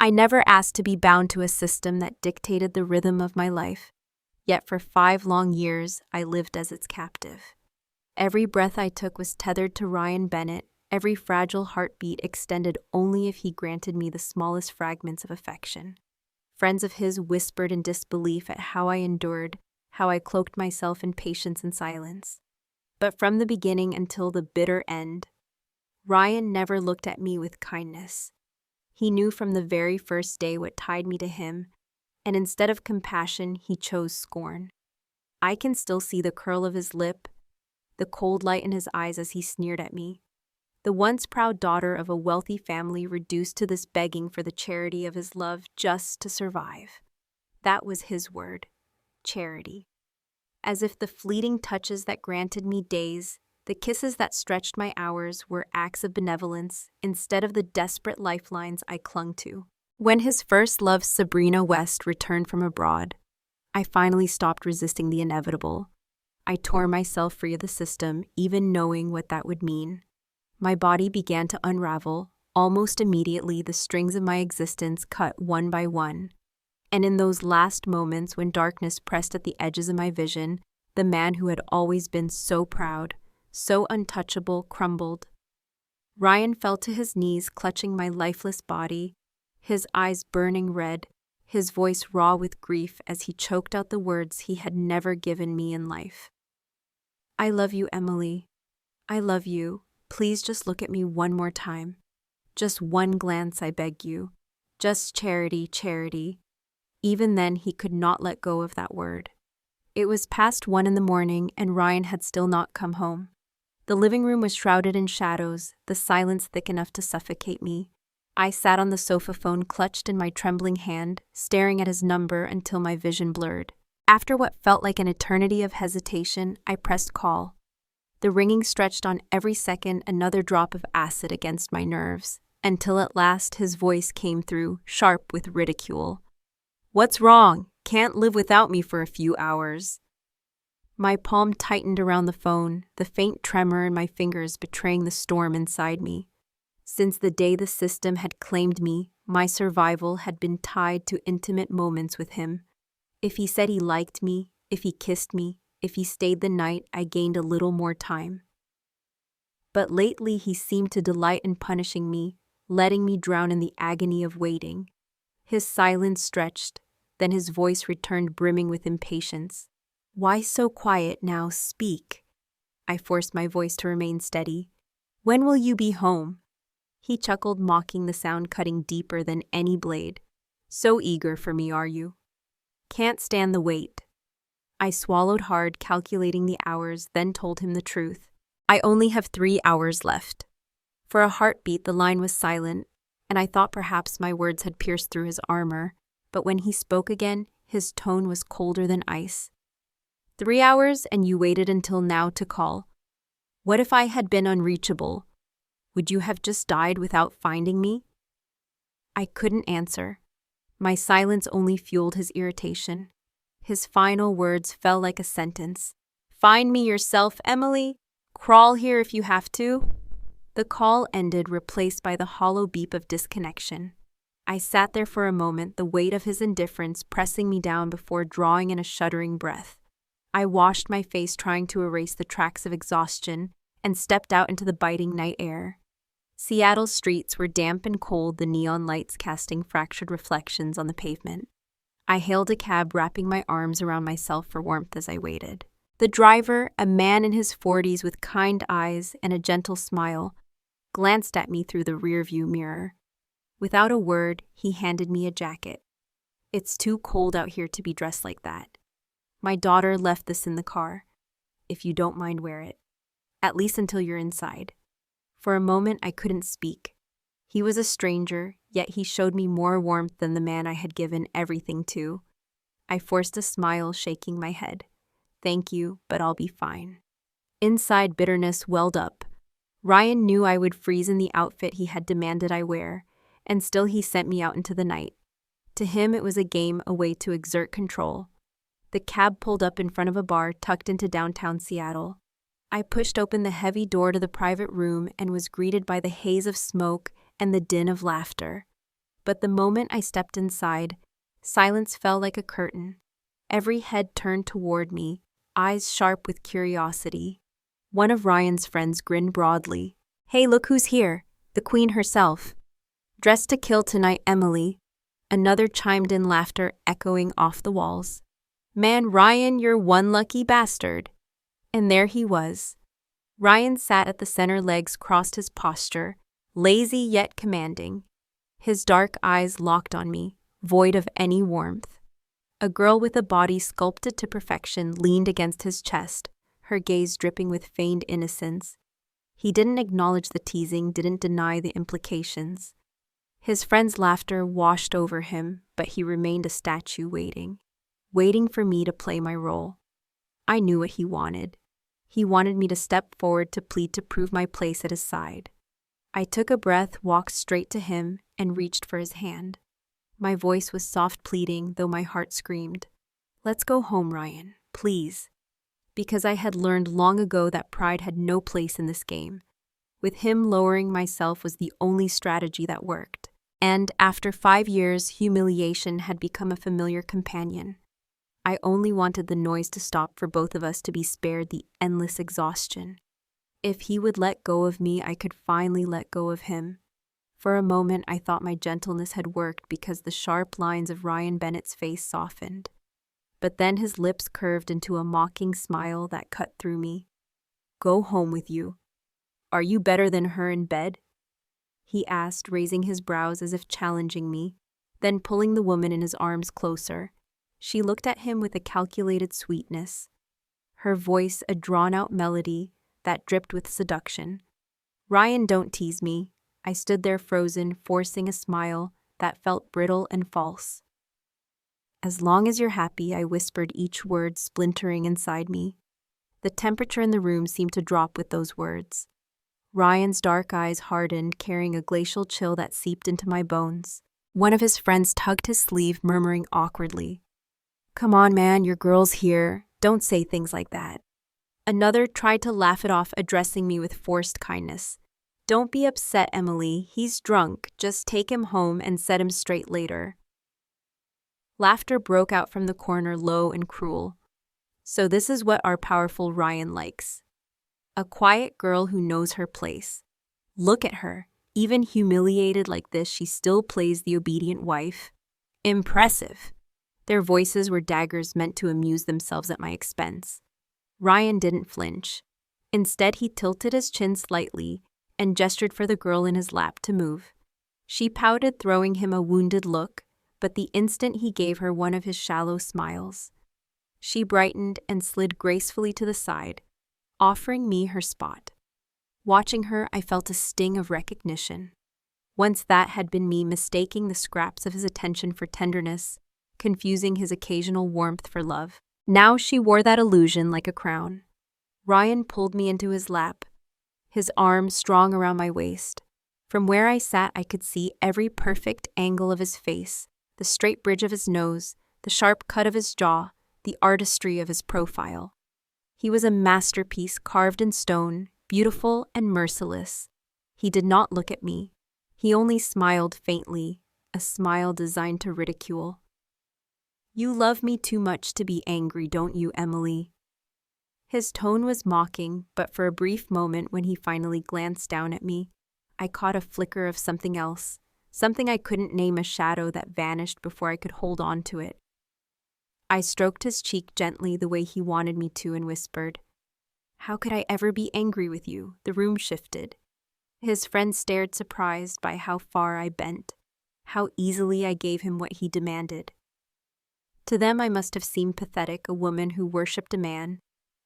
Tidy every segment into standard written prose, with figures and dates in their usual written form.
I never asked to be bound to a system that dictated the rhythm of my life, yet for 5 long years I lived as its captive. Every breath I took was tethered to Ryan Bennett, every fragile heartbeat extended only if he granted me the smallest fragments of affection. Friends of his whispered in disbelief at how I endured, how I cloaked myself in patience and silence. But from the beginning until the bitter end, Ryan never looked at me with kindness. He knew from the very first day what tied me to him, and instead of compassion, he chose scorn. I can still see the curl of his lip, the cold light in his eyes as he sneered at me. The once proud daughter of a wealthy family reduced to this begging for the charity of his love just to survive. That was his word, charity. As if the fleeting touches that granted me days, the kisses that stretched my hours were acts of benevolence instead of the desperate lifelines I clung to. When his first love, Sabrina West, returned from abroad, I finally stopped resisting the inevitable. I tore myself free of the system, even knowing what that would mean. My body began to unravel. Almost immediately, the strings of my existence cut one by one. And in those last moments when darkness pressed at the edges of my vision, the man who had always been so proud, so untouchable, crumbled. Ryan fell to his knees, clutching my lifeless body, his eyes burning red, his voice raw with grief as he choked out the words he had never given me in life. "I love you, Emily. I love you. Please just look at me one more time. Just one glance, I beg you. Just charity, charity." Even then, he could not let go of that word. It was past 1 in the morning, and Ryan had still not come home. The living room was shrouded in shadows, the silence thick enough to suffocate me. I sat on the sofa, phone clutched in my trembling hand, staring at his number until my vision blurred. After what felt like an eternity of hesitation, I pressed call. The ringing stretched on every second, another drop of acid against my nerves, until at last his voice came through, sharp with ridicule. "What's wrong? Can't live without me for a few hours." My palm tightened around the phone, the faint tremor in my fingers betraying the storm inside me. Since the day the system had claimed me, my survival had been tied to intimate moments with him. If he said he liked me, if he kissed me, if he stayed the night, I gained a little more time. But lately he seemed to delight in punishing me, letting me drown in the agony of waiting. His silence stretched, then his voice returned brimming with impatience. "Why so quiet now? Speak." I forced my voice to remain steady. "When will you be home?" He chuckled, mocking, the sound cutting deeper than any blade. "So eager for me, are you?" "Can't stand the wait." I swallowed hard, calculating the hours, then told him the truth. "I only have 3 hours left." For a heartbeat, the line was silent, and I thought perhaps my words had pierced through his armor, but when he spoke again, his tone was colder than ice. 3 hours, and you waited until now to call. What if I had been unreachable? Would you have just died without finding me?" I couldn't answer. My silence only fueled his irritation. His final words fell like a sentence. "Find me yourself, Emily. Crawl here if you have to." The call ended, replaced by the hollow beep of disconnection. I sat there for a moment, the weight of his indifference pressing me down before drawing in a shuddering breath. I washed my face, trying to erase the tracks of exhaustion, and stepped out into the biting night air. Seattle's streets were damp and cold, the neon lights casting fractured reflections on the pavement. I hailed a cab, wrapping my arms around myself for warmth as I waited. The driver, a man in his 40s with kind eyes and a gentle smile, glanced at me through the rearview mirror. Without a word, he handed me a jacket. "It's too cold out here to be dressed like that. My daughter left this in the car. If you don't mind, wear it. At least until you're inside." For a moment, I couldn't speak. He was a stranger, yet he showed me more warmth than the man I had given everything to. I forced a smile, shaking my head. "Thank you, but I'll be fine." Inside, bitterness welled up. Ryan knew I would freeze in the outfit he had demanded I wear, and still he sent me out into the night. To him, it was a game, a way to exert control. The cab pulled up in front of a bar tucked into downtown Seattle. I pushed open the heavy door to the private room and was greeted by the haze of smoke and the din of laughter. But the moment I stepped inside, silence fell like a curtain. Every head turned toward me, eyes sharp with curiosity. One of Ryan's friends grinned broadly. "Hey, look who's here, the queen herself. Dressed to kill tonight, Emily." Another chimed in, laughter echoing off the walls. "Man, Ryan, you're one lucky bastard." And there he was. Ryan sat at the center, legs crossed, his posture, lazy yet commanding. His dark eyes locked on me, void of any warmth. A girl with a body sculpted to perfection leaned against his chest, her gaze dripping with feigned innocence. He didn't acknowledge the teasing, didn't deny the implications. His friend's laughter washed over him, but he remained a statue waiting for me to play my role. I knew what he wanted. He wanted me to step forward, to plead, to prove my place at his side. I took a breath, walked straight to him, and reached for his hand. My voice was soft pleading, though my heart screamed, "Let's go home, Ryan, please." Because I had learned long ago that pride had no place in this game. With him, lowering myself was the only strategy that worked. And after 5 years, humiliation had become a familiar companion. I only wanted the noise to stop, for both of us to be spared the endless exhaustion. If he would let go of me, I could finally let go of him. For a moment, I thought my gentleness had worked, because the sharp lines of Ryan Bennett's face softened. But then his lips curved into a mocking smile that cut through me. "Go home with you? Are you better than her in bed?" he asked, raising his brows as if challenging me, then pulling the woman in his arms closer. She looked at him with a calculated sweetness, her voice a drawn-out melody that dripped with seduction. "Ryan, don't tease me." I stood there frozen, forcing a smile that felt brittle and false. "As long as you're happy," I whispered, each word splintering inside me. The temperature in the room seemed to drop with those words. Ryan's dark eyes hardened, carrying a glacial chill that seeped into my bones. One of his friends tugged his sleeve, murmuring awkwardly, "Come on, man, your girl's here. Don't say things like that." Another tried to laugh it off, addressing me with forced kindness. "Don't be upset, Emily. He's drunk. Just take him home and set him straight later." Laughter broke out from the corner, low and cruel. So this is what our powerful Ryan likes. A quiet girl who knows her place. Look at her. Even humiliated like this, she still plays the obedient wife. Impressive. Their voices were daggers meant to amuse themselves at my expense. Ryan didn't flinch. Instead, he tilted his chin slightly and gestured for the girl in his lap to move. She pouted, throwing him a wounded look, but the instant he gave her one of his shallow smiles, she brightened and slid gracefully to the side, offering me her spot. Watching her, I felt a sting of recognition. Once that had been me, mistaking the scraps of his attention for tenderness, confusing his occasional warmth for love. Now she wore that illusion like a crown. Ryan pulled me into his lap, his arms strong around my waist. From where I sat, I could see every perfect angle of his face, the straight bridge of his nose, the sharp cut of his jaw, the artistry of his profile. He was a masterpiece carved in stone, beautiful and merciless. He did not look at me. He only smiled faintly, a smile designed to ridicule. "You love me too much to be angry, don't you, Emily?" His tone was mocking, but for a brief moment when he finally glanced down at me, I caught a flicker of something else, something I couldn't name, a shadow that vanished before I could hold on to it. I stroked his cheek gently the way he wanted me to and whispered, "How could I ever be angry with you?" The room shifted. His friend stared, surprised by how far I bent, how easily I gave him what he demanded. To them I must have seemed pathetic, a woman who worshipped a man,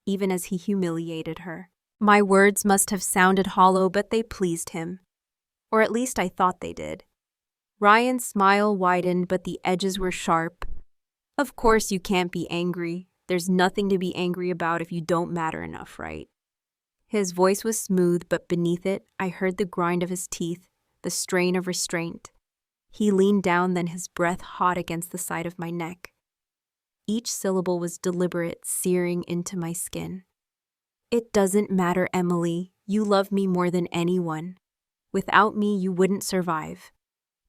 even as he humiliated her. My words must have sounded hollow, but they pleased him. Or at least I thought they did. Ryan's smile widened, but the edges were sharp. "Of course you can't be angry. There's nothing to be angry about if you don't matter enough, right?" His voice was smooth, but beneath it, I heard the grind of his teeth, the strain of restraint. He leaned down, then his breath hot against the side of my neck. Each syllable was deliberate, searing into my skin. "It doesn't matter, Emily. You love me more than anyone. Without me, you wouldn't survive.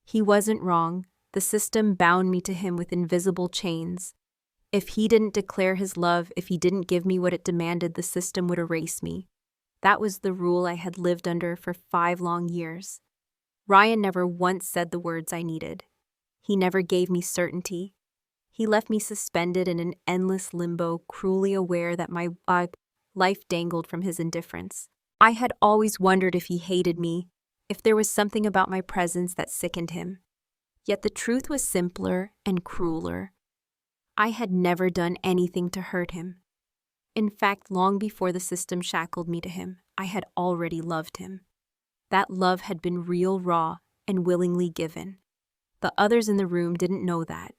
He wasn't wrong. The system bound me to him with invisible chains. If he didn't declare his love, if he didn't give me what it demanded, the system would erase me. That was the rule I had lived under for 5 long years. Ryan never once said the words I needed. He never gave me certainty. He left me suspended in an endless limbo, cruelly aware that my life dangled from his indifference. I had always wondered if he hated me, if there was something about my presence that sickened him. Yet the truth was simpler and crueler. I had never done anything to hurt him. In fact, long before the system shackled me to him, I had already loved him. That love had been real, raw, and willingly given. The others in the room didn't know that.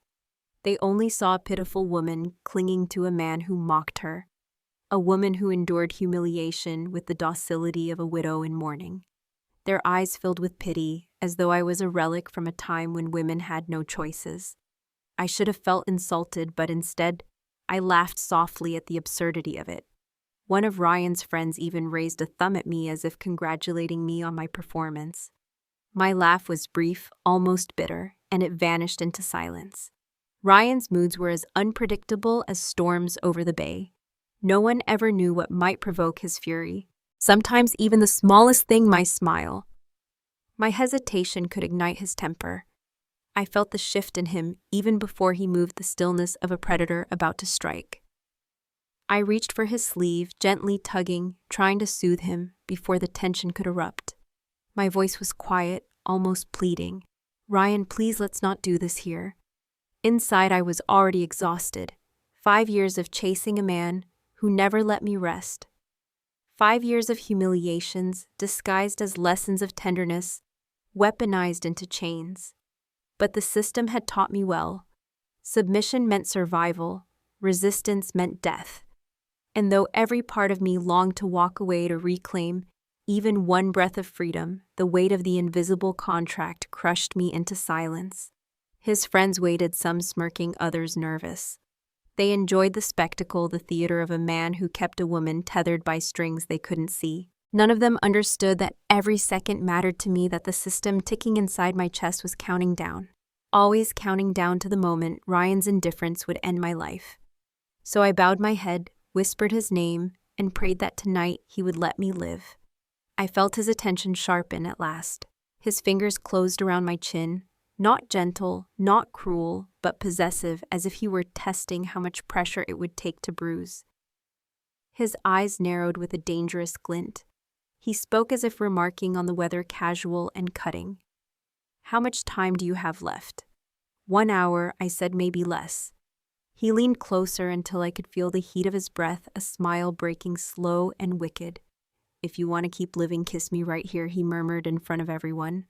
They only saw a pitiful woman clinging to a man who mocked her, a woman who endured humiliation with the docility of a widow in mourning. Their eyes filled with pity, as though I was a relic from a time when women had no choices. I should have felt insulted, but instead, I laughed softly at the absurdity of it. One of Ryan's friends even raised a thumb at me as if congratulating me on my performance. My laugh was brief, almost bitter, and it vanished into silence. Ryan's moods were as unpredictable as storms over the bay. No one ever knew what might provoke his fury. Sometimes even the smallest thing, my smile, my hesitation, could ignite his temper. I felt the shift in him even before he moved the stillness of a predator about to strike. I reached for his sleeve, gently tugging, trying to soothe him before the tension could erupt. My voice was quiet, almost pleading. "Ryan, please, let's not do this here." Inside, I was already exhausted. 5 years of chasing a man who never let me rest. 5 years of humiliations disguised as lessons of tenderness, weaponized into chains. But the system had taught me well. Submission meant survival, resistance meant death. And though every part of me longed to walk away to reclaim even one breath of freedom, the weight of the invisible contract crushed me into silence. His friends waited, some smirking, others nervous. They enjoyed the spectacle, the theater of a man who kept a woman tethered by strings they couldn't see. None of them understood that every second mattered to me, that the system ticking inside my chest was counting down. Always counting down to the moment Ryan's indifference would end my life. So I bowed my head, whispered his name, and prayed that tonight he would let me live. I felt his attention sharpen at last. His fingers closed around my chin, not gentle, not cruel, but possessive, as if he were testing how much pressure it would take to bruise. His eyes narrowed with a dangerous glint. He spoke as if remarking on the weather, casual and cutting. "How much time do you have left?" 1 hour, I said, maybe less. He leaned closer until I could feel the heat of his breath, a smile breaking slow and wicked. "If you want to keep living, kiss me right here," he murmured in front of everyone.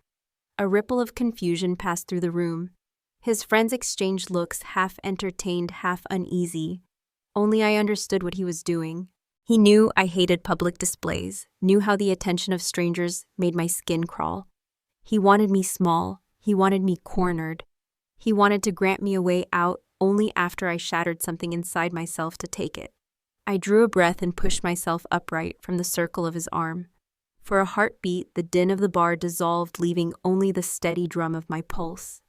A ripple of confusion passed through the room. His friends exchanged looks, half entertained, half uneasy. Only I understood what he was doing. He knew I hated public displays, knew how the attention of strangers made my skin crawl. He wanted me small. He wanted me cornered. He wanted to grant me a way out only after I shattered something inside myself to take it. I drew a breath and pushed myself upright from the circle of his arm. For a heartbeat, the din of the bar dissolved, leaving only the steady drum of my pulse.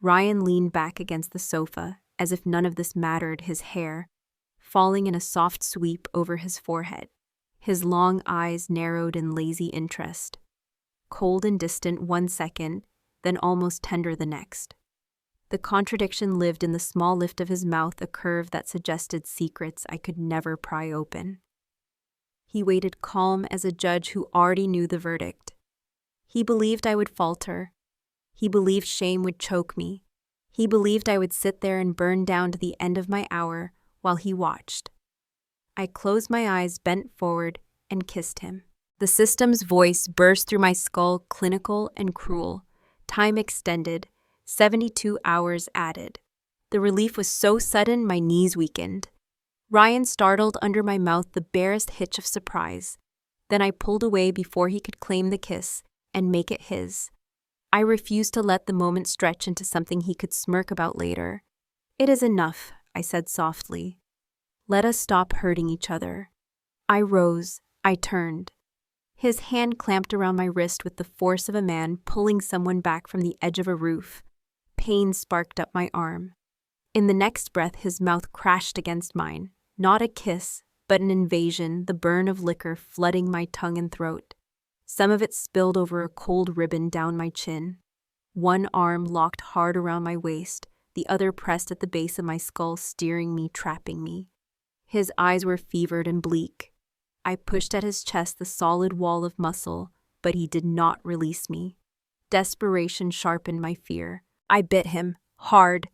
Ryan leaned back against the sofa, as if none of this mattered, his hair falling in a soft sweep over his forehead. His long eyes narrowed in lazy interest. Cold and distant 1 second, then almost tender the next. The contradiction lived in the small lift of his mouth, a curve that suggested secrets I could never pry open. He waited, calm as a judge who already knew the verdict. He believed I would falter. He believed shame would choke me. He believed I would sit there and burn down to the end of my hour while he watched. I closed my eyes, bent forward, and kissed him. The system's voice burst through my skull, clinical and cruel. Time extended, 72 hours added. The relief was so sudden my knees weakened. Ryan startled under my mouth, the barest hitch of surprise. Then I pulled away before he could claim the kiss and make it his. I refused to let the moment stretch into something he could smirk about later. "It is enough," I said softly. "Let us stop hurting each other." I rose. I turned. His hand clamped around my wrist with the force of a man pulling someone back from the edge of a roof. Pain sparked up my arm. In the next breath, his mouth crashed against mine. Not a kiss, but an invasion, the burn of liquor flooding my tongue and throat. Some of it spilled over a cold ribbon down my chin. One arm locked hard around my waist, the other pressed at the base of my skull, steering me, trapping me. His eyes were fevered and bleak. I pushed at his chest, the solid wall of muscle, but he did not release me. Desperation sharpened my fear. I bit him, hard.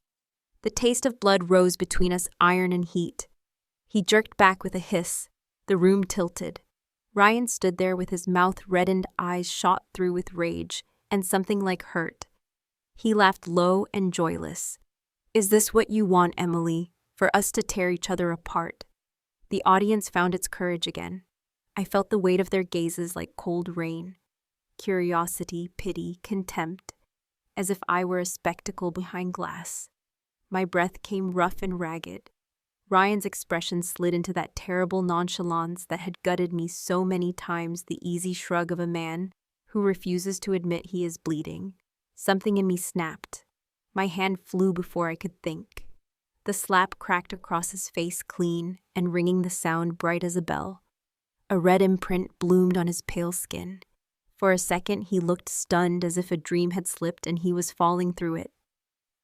The taste of blood rose between us, iron and heat. He jerked back with a hiss. The room tilted. Ryan stood there with his mouth reddened, eyes shot through with rage, and something like hurt. He laughed low and joyless. "Is this what you want, Emily? For us to tear each other apart?" The audience found its courage again. I felt the weight of their gazes like cold rain. Curiosity, pity, contempt, as if I were a spectacle behind glass. My breath came rough and ragged. Ryan's expression slid into that terrible nonchalance that had gutted me so many times, the easy shrug of a man who refuses to admit he is bleeding. Something in me snapped. My hand flew before I could think. The slap cracked across his face clean and ringing the sound bright as a bell. A red imprint bloomed on his pale skin. For a second he looked stunned, as if a dream had slipped and he was falling through it.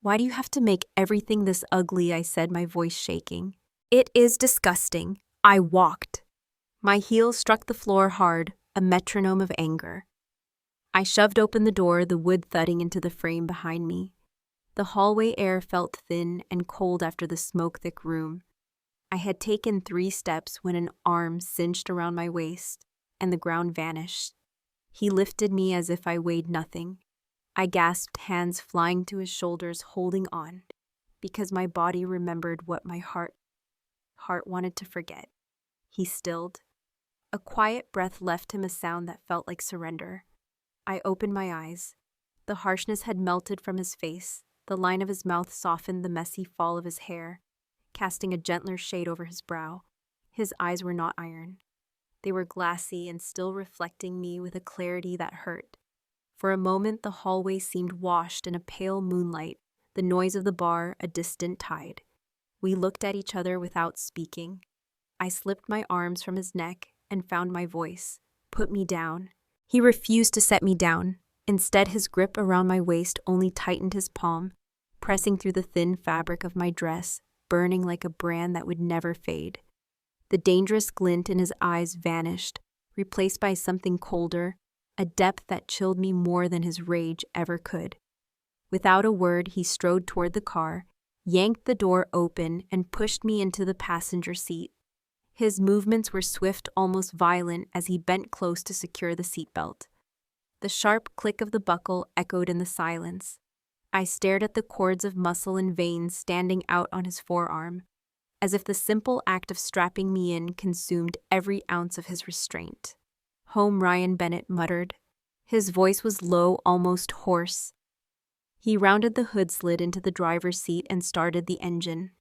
"Why do you have to make everything this ugly?" I said, my voice shaking. "It is disgusting." I walked. My heels struck the floor hard, a metronome of anger. I shoved open the door, the wood thudding into the frame behind me. The hallway air felt thin and cold after the smoke-thick room. I had taken 3 steps when an arm cinched around my waist, and the ground vanished. He lifted me as if I weighed nothing. I gasped, hands flying to his shoulders, holding on, because my body remembered what my heart wanted to forget. He stilled. A quiet breath left him, a sound that felt like surrender. I opened my eyes. The harshness had melted from his face. The line of his mouth softened, the messy fall of his hair, casting a gentler shade over his brow. His eyes were not iron. They were glassy and still reflecting me with a clarity that hurt. For a moment, the hallway seemed washed in a pale moonlight, the noise of the bar a distant tide. We looked at each other without speaking. I slipped my arms from his neck and found my voice. "Put me down." He refused to set me down. Instead, his grip around my waist only tightened his palm, pressing through the thin fabric of my dress, burning like a brand that would never fade. The dangerous glint in his eyes vanished, replaced by something colder, a depth that chilled me more than his rage ever could. Without a word, he strode toward the car, yanked the door open, and pushed me into the passenger seat. His movements were swift, almost violent, as he bent close to secure the seatbelt. The sharp click of the buckle echoed in the silence. I stared at the cords of muscle and veins standing out on his forearm, as if the simple act of strapping me in consumed every ounce of his restraint. "Home," Ryan Bennett muttered. His voice was low, almost hoarse. He rounded the hood slit into the driver's seat and started the engine.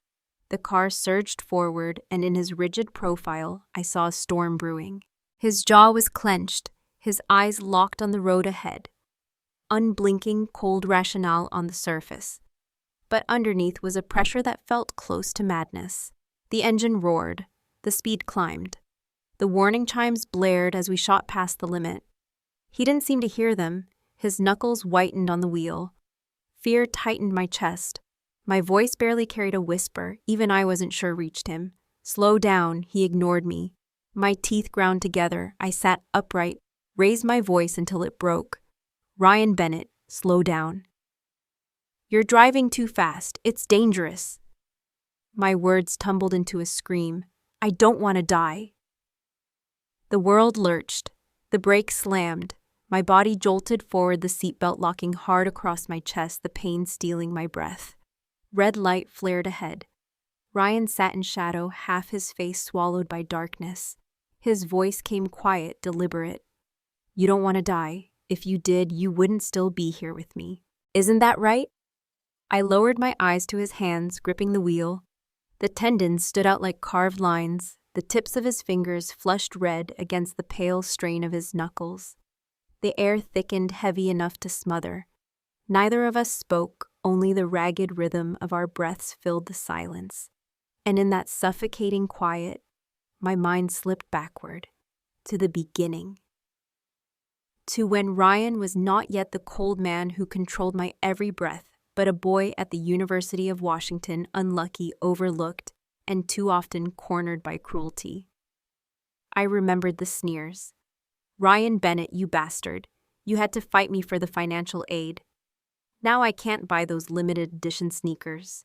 The car surged forward, and in his rigid profile, I saw a storm brewing. His jaw was clenched, his eyes locked on the road ahead. Unblinking, cold rationale on the surface. But underneath was a pressure that felt close to madness. The engine roared. The speed climbed. The warning chimes blared as we shot past the limit. He didn't seem to hear them. His knuckles whitened on the wheel. Fear tightened my chest. My voice barely carried a whisper, even I wasn't sure reached him. "Slow down," he ignored me. My teeth ground together. I sat upright, raised my voice until it broke. "Ryan Bennett, slow down. You're driving too fast. It's dangerous." My words tumbled into a scream. "I don't want to die." The world lurched. The brakes slammed. My body jolted forward, the seatbelt locking hard across my chest, the pain stealing my breath. Red light flared ahead. Ryan sat in shadow, half his face swallowed by darkness. His voice came quiet, deliberate. "You don't want to die. If you did, you wouldn't still be here with me. Isn't that right?" I lowered my eyes to his hands, gripping the wheel. The tendons stood out like carved lines, the tips of his fingers flushed red against the pale strain of his knuckles. The air thickened heavy enough to smother. Neither of us spoke, only the ragged rhythm of our breaths filled the silence. And in that suffocating quiet, my mind slipped backward, to the beginning. To when Ryan was not yet the cold man who controlled my every breath, but a boy at the University of Washington, unlucky, overlooked, and too often cornered by cruelty. I remembered the sneers. "Ryan Bennett, you bastard. You had to fight me for the financial aid. Now I can't buy those limited edition sneakers."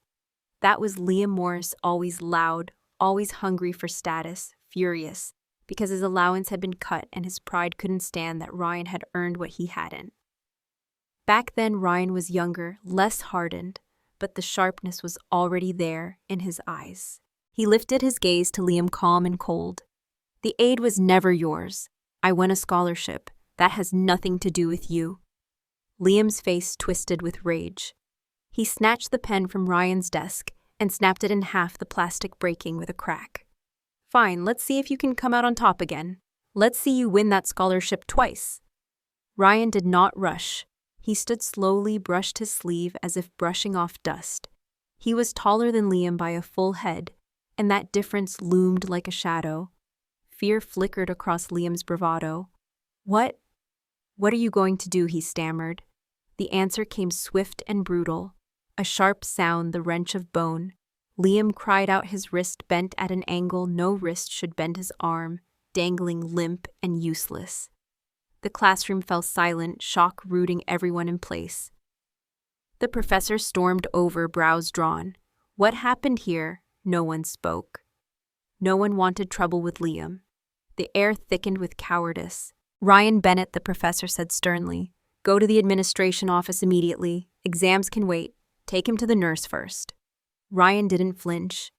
That was Liam Morris, always loud, always hungry for status, furious, because his allowance had been cut and his pride couldn't stand that Ryan had earned what he hadn't. Back then, Ryan was younger, less hardened, but the sharpness was already there in his eyes. He lifted his gaze to Liam, calm and cold. "The aid was never yours. I won a scholarship. That has nothing to do with you." Liam's face twisted with rage. He snatched the pen from Ryan's desk and snapped it in half, the plastic breaking with a crack. "Fine, let's see if you can come out on top again. Let's see you win that scholarship twice." Ryan did not rush. He stood slowly, brushed his sleeve as if brushing off dust. He was taller than Liam by a full head, and that difference loomed like a shadow. Fear flickered across Liam's bravado. What are you going to do?" he stammered. The answer came swift and brutal. A sharp sound, the wrench of bone. Liam cried out, his wrist bent at an angle no wrist should bend, his arm, dangling limp and useless. The classroom fell silent, shock rooting everyone in place. The professor stormed over, brows drawn. What happened here? No one spoke. No one wanted trouble with Liam. The air thickened with cowardice. "Ryan Bennett," the professor said sternly. "Go to the administration office immediately. Exams can wait. Take him to the nurse first." Ryan didn't flinch.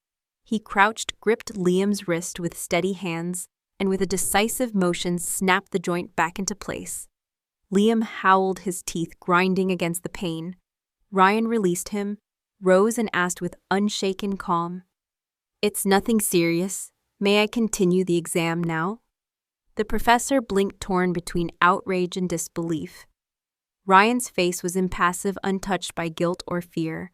He crouched, gripped Liam's wrist with steady hands, and with a decisive motion snapped the joint back into place. Liam howled, his teeth grinding against the pain. Ryan released him, rose and asked with unshaken calm, "It's nothing serious. May I continue the exam now?" The professor blinked, torn between outrage and disbelief. Ryan's face was impassive, untouched by guilt or fear.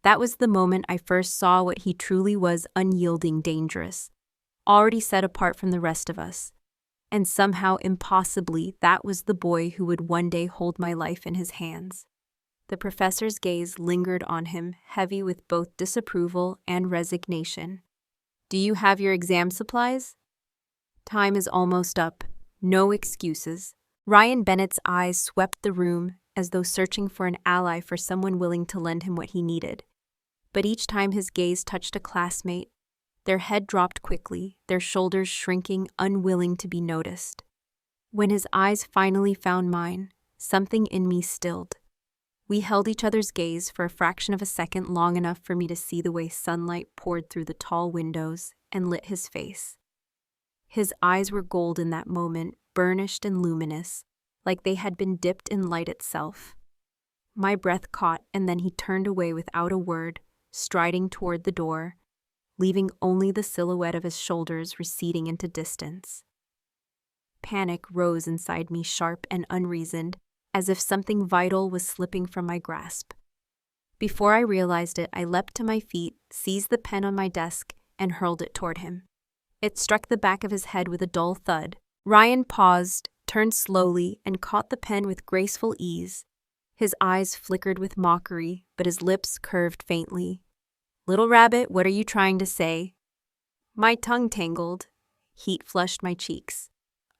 That was the moment I first saw what he truly was: unyielding, dangerous, already set apart from the rest of us. And somehow, impossibly, that was the boy who would one day hold my life in his hands. The professor's gaze lingered on him, heavy with both disapproval and resignation. "Do you have your exam supplies? Time is almost up. No excuses." Ryan Bennett's eyes swept the room as though searching for an ally, for someone willing to lend him what he needed. But each time his gaze touched a classmate, their head dropped quickly, their shoulders shrinking, unwilling to be noticed. When his eyes finally found mine, something in me stilled. We held each other's gaze for a fraction of a second, long enough for me to see the way sunlight poured through the tall windows and lit his face. His eyes were gold in that moment, burnished and luminous, like they had been dipped in light itself. My breath caught, and then he turned away without a word, striding toward the door, leaving only the silhouette of his shoulders receding into distance. Panic rose inside me, sharp and unreasoned, as if something vital was slipping from my grasp. Before I realized it, I leapt to my feet, seized the pen on my desk, and hurled it toward him. It struck the back of his head with a dull thud. Ryan paused, turned slowly, and caught the pen with graceful ease. His eyes flickered with mockery, but his lips curved faintly. "Little rabbit, what are you trying to say?" My tongue tangled. Heat flushed my cheeks.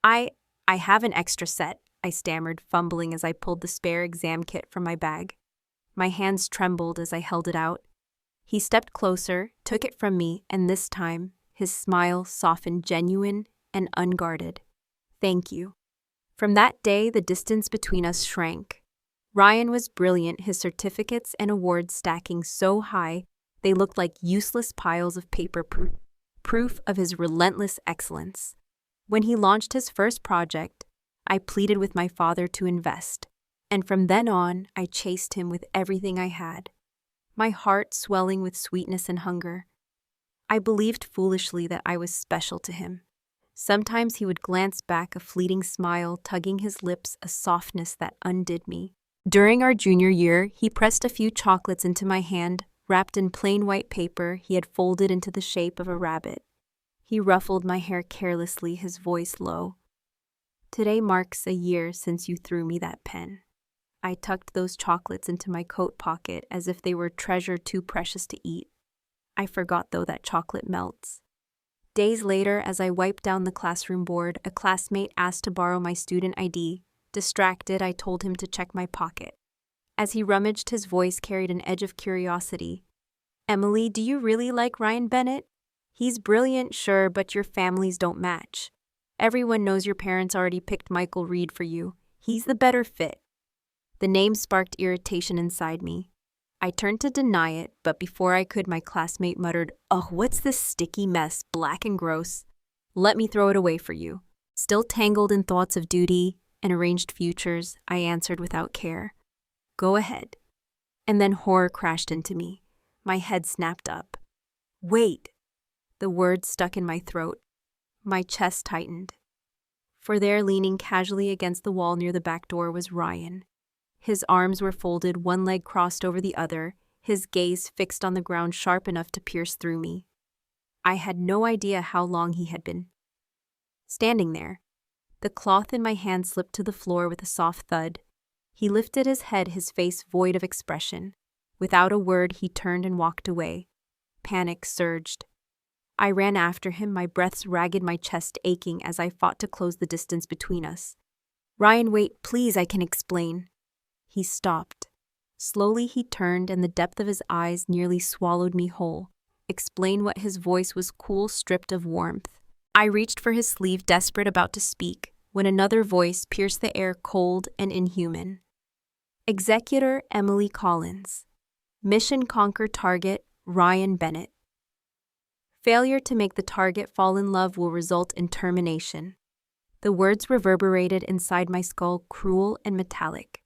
I have an extra set," I stammered, fumbling as I pulled the spare exam kit from my bag. My hands trembled as I held it out. He stepped closer, took it from me, and this time, his smile softened, genuine and unguarded. "Thank you." From that day, the distance between us shrank. Ryan was brilliant, his certificates and awards stacking so high they looked like useless piles of paper, proof of his relentless excellence. When he launched his first project, I pleaded with my father to invest, and from then on, I chased him with everything I had, my heart swelling with sweetness and hunger. I believed foolishly that I was special to him. Sometimes he would glance back, a fleeting smile, tugging his lips, a softness that undid me. During our junior year, he pressed a few chocolates into my hand, wrapped in plain white paper he had folded into the shape of a rabbit. He ruffled my hair carelessly, his voice low. "Today marks a year since you threw me that pen." I tucked those chocolates into my coat pocket as if they were treasure too precious to eat. I forgot, though, that chocolate melts. Days later, as I wiped down the classroom board, a classmate asked to borrow my student ID. Distracted, I told him to check my pocket. As he rummaged, his voice carried an edge of curiosity. "Emily, do you really like Ryan Bennett? He's brilliant, sure, but your families don't match. Everyone knows your parents already picked Michael Reed for you. He's the better fit." The name sparked irritation inside me. I turned to deny it, but before I could, my classmate muttered, "Oh, what's this sticky mess, black and gross? Let me throw it away for you." Still tangled in thoughts of duty and arranged futures, I answered without care, "Go ahead." And then horror crashed into me. My head snapped up. "Wait!" The words stuck in my throat. My chest tightened. For there, leaning casually against the wall near the back door, was Ryan. His arms were folded, one leg crossed over the other, his gaze fixed on the ground, sharp enough to pierce through me. I had no idea how long he had been standing there. The cloth in my hand slipped to the floor with a soft thud. He lifted his head, his face void of expression. Without a word, he turned and walked away. Panic surged. I ran after him, my breaths ragged, my chest aching as I fought to close the distance between us. "Ryan, wait, please, I can explain." He stopped. Slowly he turned, and the depth of his eyes nearly swallowed me whole. Explain what? His voice was cool, stripped of warmth. I reached for his sleeve, desperate, about to speak, when another voice pierced the air, cold and inhuman. "Executor Emily Collins. Mission conquer target Ryan Bennett. Failure to make the target fall in love will result in termination." The words reverberated inside my skull, cruel and metallic.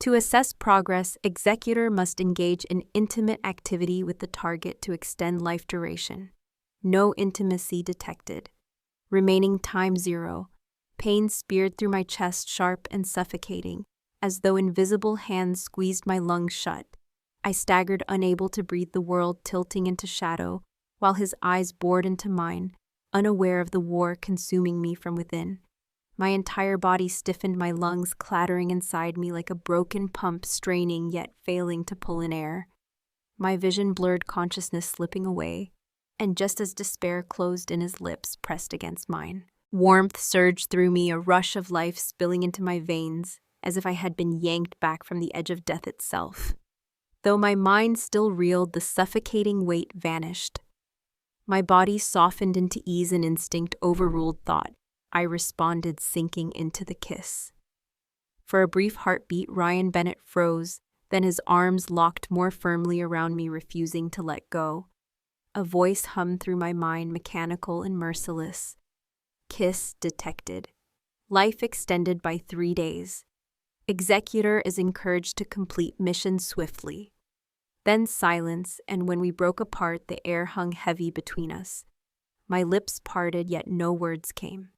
To assess progress, executor must engage in intimate activity with the target to extend life duration. No intimacy detected. Remaining time 0. Pain speared through my chest, sharp and suffocating, as though invisible hands squeezed my lungs shut. I staggered, unable to breathe, the world tilting into shadow, while his eyes bored into mine, unaware of the war consuming me from within. My entire body stiffened, my lungs clattering inside me like a broken pump, straining yet failing to pull in air. My vision blurred, consciousness slipping away, and just as despair closed in, his lips pressed against mine. Warmth surged through me, a rush of life spilling into my veins, as if I had been yanked back from the edge of death itself. Though my mind still reeled, the suffocating weight vanished. My body softened into ease, and instinct overruled thought. I responded, sinking into the kiss. For a brief heartbeat, Ryan Bennett froze, then his arms locked more firmly around me, refusing to let go. A voice hummed through my mind, mechanical and merciless. "Kiss detected. Life extended by 3 days. Executor is encouraged to complete mission swiftly." Then silence, and when we broke apart, the air hung heavy between us. My lips parted, yet no words came.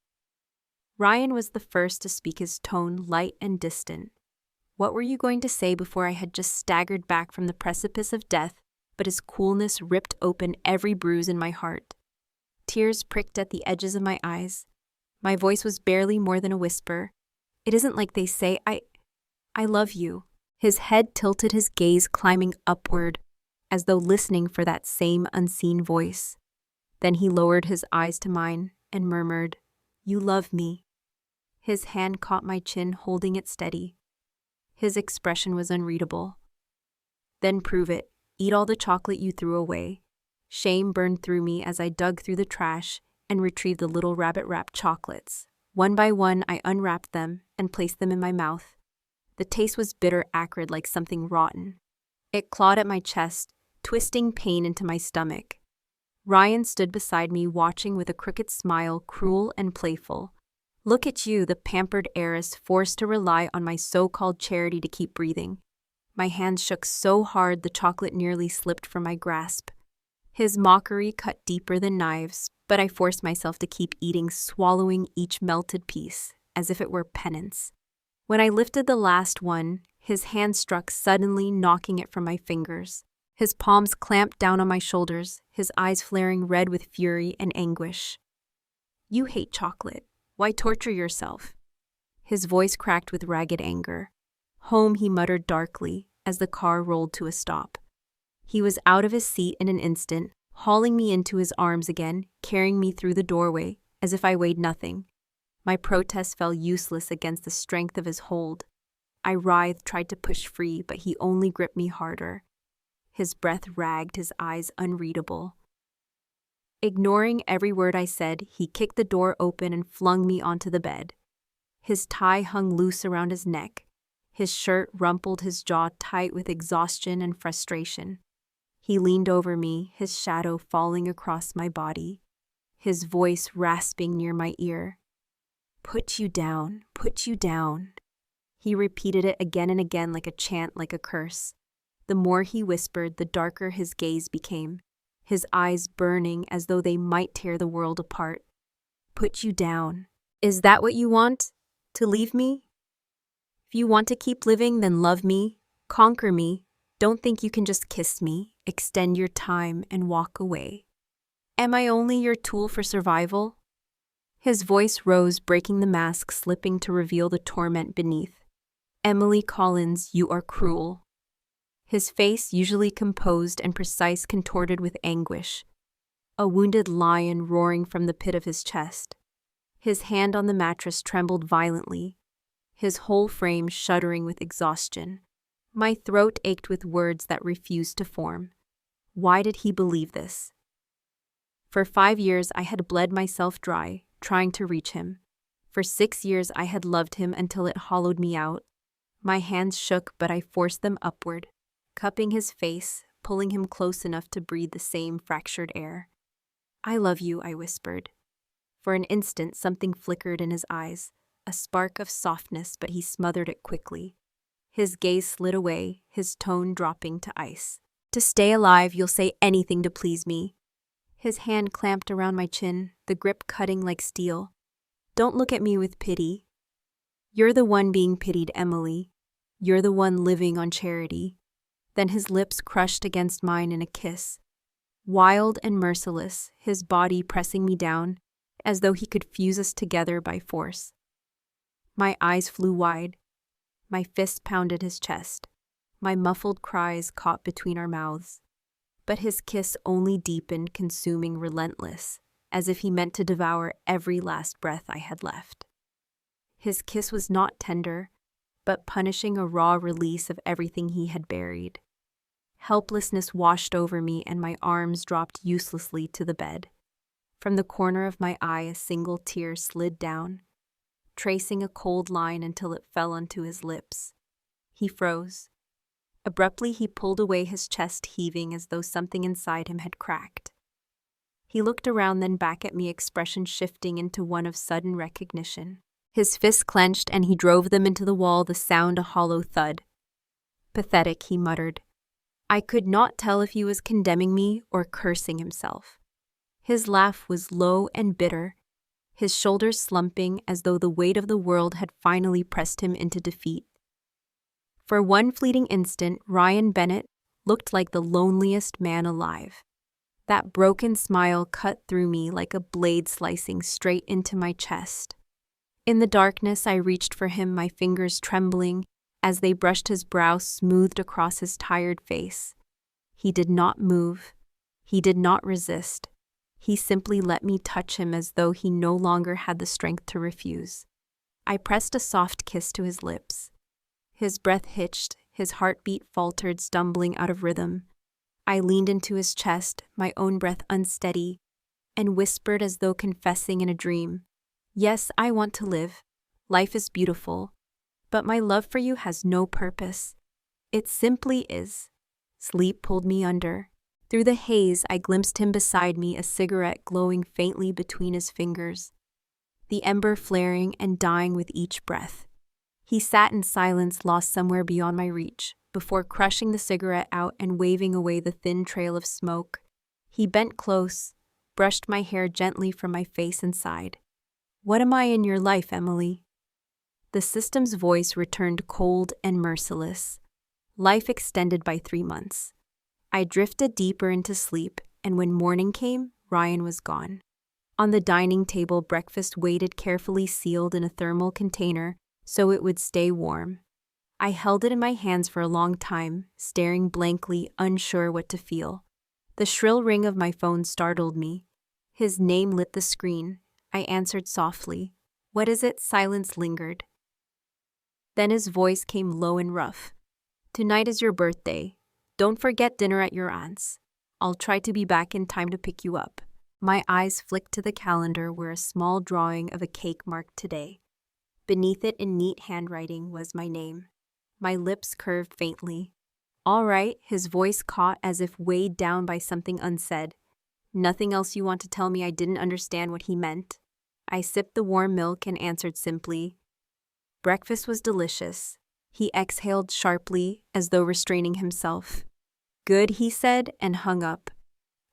Ryan was the first to speak, his tone light and distant. What were you going to say? Before I had just staggered back from the precipice of death, but his coolness ripped open every bruise in my heart. Tears pricked at the edges of my eyes. My voice was barely more than a whisper. "It isn't like they say, I love you." His head tilted, his gaze climbing upward, as though listening for that same unseen voice. Then he lowered his eyes to mine and murmured, "You love me." His hand caught my chin, holding it steady. His expression was unreadable. "Then prove it. Eat all the chocolate you threw away." Shame burned through me as I dug through the trash and retrieved the little rabbit-wrapped chocolates. One by one, I unwrapped them and placed them in my mouth. The taste was bitter, acrid, like something rotten. It clawed at my chest, twisting pain into my stomach. Ryan stood beside me, watching with a crooked smile, cruel and playful. Look at you, the pampered heiress, forced to rely on my so-called charity to keep breathing. My hands shook so hard the chocolate nearly slipped from my grasp. His mockery cut deeper than knives, but I forced myself to keep eating, swallowing each melted piece, as if it were penance. When I lifted the last one, his hand struck suddenly, knocking it from my fingers. His palms clamped down on my shoulders, his eyes flaring red with fury and anguish. "You hate chocolate. Why torture yourself?" His voice cracked with ragged anger. "Home," he muttered darkly, as the car rolled to a stop. He was out of his seat in an instant, hauling me into his arms again, carrying me through the doorway, as if I weighed nothing. My protest fell useless against the strength of his hold. I writhed, tried to push free, but he only gripped me harder. His breath ragged, his eyes unreadable. Ignoring every word I said, he kicked the door open and flung me onto the bed. His tie hung loose around his neck. His shirt rumpled, his jaw tight with exhaustion and frustration. He leaned over me, his shadow falling across my body, his voice rasping near my ear. "Put you down, put you down." He repeated it again and again like a chant, like a curse. The more he whispered, the darker his gaze became, his eyes burning as though they might tear the world apart. "Put you down. Is that what you want? To leave me? If you want to keep living, then love me, conquer me. Don't think you can just kiss me, extend your time, and walk away. Am I only your tool for survival?" His voice rose, breaking the mask, slipping to reveal the torment beneath. "Emily Collins, you are cruel." His face, usually composed and precise, contorted with anguish. A wounded lion roaring from the pit of his chest. His hand on the mattress trembled violently, his whole frame shuddering with exhaustion. My throat ached with words that refused to form. Why did he believe this? For 5 years I had bled myself dry, trying to reach him. For 6 years I had loved him until it hollowed me out. My hands shook, but I forced them upward, cupping his face, pulling him close enough to breathe the same fractured air. "I love you," I whispered. For an instant something flickered in his eyes, a spark of softness, but he smothered it quickly. His gaze slid away, his tone dropping to ice. "To stay alive, you'll say anything to please me." His hand clamped around my chin, the grip cutting like steel. "Don't look at me with pity. You're the one being pitied, Emily. You're the one living on charity." Then his lips crushed against mine in a kiss. Wild and merciless, his body pressing me down, as though he could fuse us together by force. My eyes flew wide. My fist pounded his chest. My muffled cries caught between our mouths. But his kiss only deepened, consuming, relentless, as if he meant to devour every last breath I had left. His kiss was not tender, but punishing, a raw release of everything he had buried. Helplessness washed over me, and my arms dropped uselessly to the bed. From the corner of my eye, a single tear slid down, tracing a cold line until it fell onto his lips. He froze. Abruptly, he pulled away, his chest heaving as though something inside him had cracked. He looked around, then back at me, expression shifting into one of sudden recognition. His fists clenched, and he drove them into the wall, the sound a hollow thud. "Pathetic," he muttered. I could not tell if he was condemning me or cursing himself. His laugh was low and bitter, his shoulders slumping as though the weight of the world had finally pressed him into defeat. For one fleeting instant, Ryan Bennett looked like the loneliest man alive. That broken smile cut through me like a blade slicing straight into my chest. In the darkness, I reached for him, my fingers trembling as they brushed his brow, smoothed across his tired face. He did not move. He did not resist. He simply let me touch him as though he no longer had the strength to refuse. I pressed a soft kiss to his lips. His breath hitched, his heartbeat faltered, stumbling out of rhythm. I leaned into his chest, my own breath unsteady, and whispered as though confessing in a dream, "Yes, I want to live. Life is beautiful. But my love for you has no purpose. It simply is." Sleep pulled me under. Through the haze, I glimpsed him beside me, a cigarette glowing faintly between his fingers, the ember flaring and dying with each breath. He sat in silence, lost somewhere beyond my reach, before crushing the cigarette out and waving away the thin trail of smoke. He bent close, brushed my hair gently from my face and sighed. "What am I in your life, Emily?" The system's voice returned cold and merciless. Life extended by 3 months. I drifted deeper into sleep, and when morning came, Ryan was gone. On the dining table, breakfast waited carefully sealed in a thermal container so it would stay warm. I held it in my hands for a long time, staring blankly, unsure what to feel. The shrill ring of my phone startled me. His name lit the screen. I answered softly. "What is it?" Silence lingered. Then his voice came low and rough. "Tonight is your birthday. Don't forget dinner at your aunt's. I'll try to be back in time to pick you up." My eyes flicked to the calendar where a small drawing of a cake marked today. Beneath it in neat handwriting was my name. My lips curved faintly. "All right," his voice caught as if weighed down by something unsaid. "Nothing else you want to tell me?" I didn't understand what he meant. I sipped the warm milk and answered simply. Breakfast was delicious. He exhaled sharply, as though restraining himself. "Good," he said, and hung up.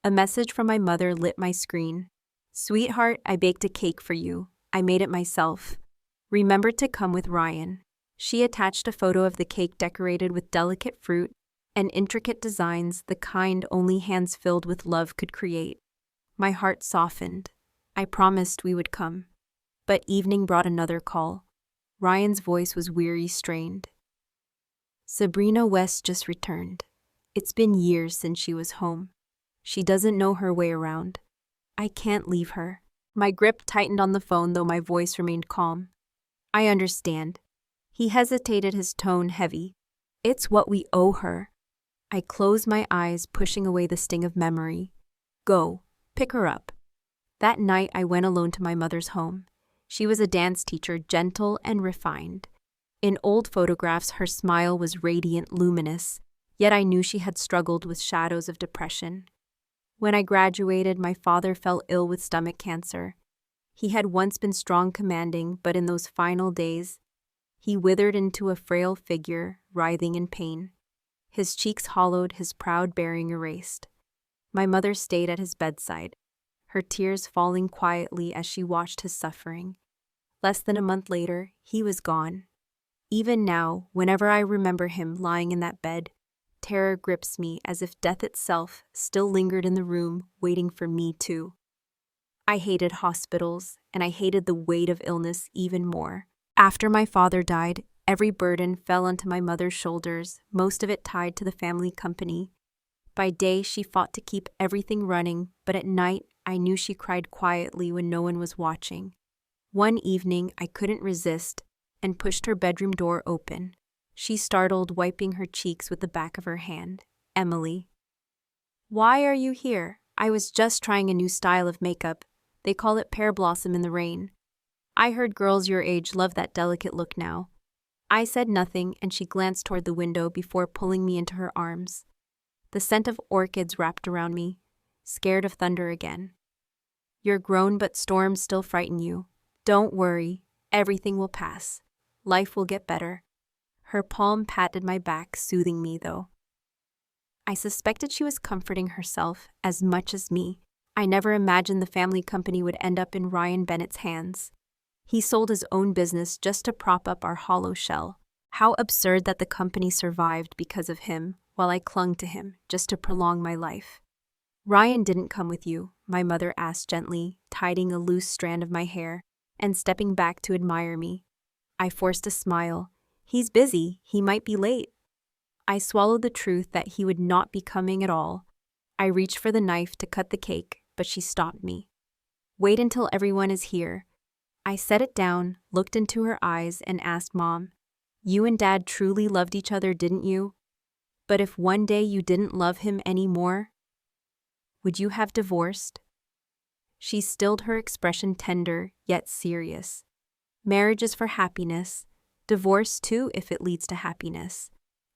A message from my mother lit my screen. "Sweetheart, I baked a cake for you. I made it myself. Remember to come with Ryan." She attached a photo of the cake decorated with delicate fruit and intricate designs, the kind only hands filled with love could create. My heart softened. I promised we would come. But evening brought another call. Ryan's voice was weary, strained. "Sabrina West just returned. It's been years since she was home. She doesn't know her way around. I can't leave her." My grip tightened on the phone, though my voice remained calm. "I understand." He hesitated, his tone heavy. "It's what we owe her." I closed my eyes, pushing away the sting of memory. "Go, pick her up." That night I went alone to my mother's home. She was a dance teacher, gentle and refined. In old photographs, her smile was radiant, luminous, yet I knew she had struggled with shadows of depression. When I graduated, my father fell ill with stomach cancer. He had once been strong, commanding, but in those final days, he withered into a frail figure, writhing in pain. His cheeks hollowed, his proud bearing erased. My mother stayed at his bedside, her tears falling quietly as she watched his suffering. Less than a month later, he was gone. Even now, whenever I remember him lying in that bed, terror grips me as if death itself still lingered in the room, waiting for me too. I hated hospitals, and I hated the weight of illness even more. After my father died, every burden fell onto my mother's shoulders, most of it tied to the family company. By day, she fought to keep everything running, but at night, I knew she cried quietly when no one was watching. One evening, I couldn't resist and pushed her bedroom door open. She startled, wiping her cheeks with the back of her hand. "Emily." "Why are you here?" "I was just trying a new style of makeup. They call it pear blossom in the rain. I heard girls your age love that delicate look now." I said nothing, and she glanced toward the window before pulling me into her arms. The scent of orchids wrapped around me, scared of thunder again. "You're grown, but storms still frighten you. Don't worry, everything will pass. Life will get better." Her palm patted my back, soothing me, though. I suspected she was comforting herself as much as me. I never imagined the family company would end up in Ryan Bennett's hands. He sold his own business just to prop up our hollow shell. How absurd that the company survived because of him, while I clung to him just to prolong my life. "Ryan didn't come with you," my mother asked gently, tidying a loose strand of my hair and stepping back to admire me. I forced a smile. "He's busy. He might be late." I swallowed the truth that he would not be coming at all. I reached for the knife to cut the cake, but she stopped me. "Wait until everyone is here." I set it down, looked into her eyes, and asked Mom, "You and Dad truly loved each other, didn't you? But if one day you didn't love him anymore, would you have divorced?" She stilled, her expression tender, yet serious. "Marriage is for happiness. Divorce too, if it leads to happiness.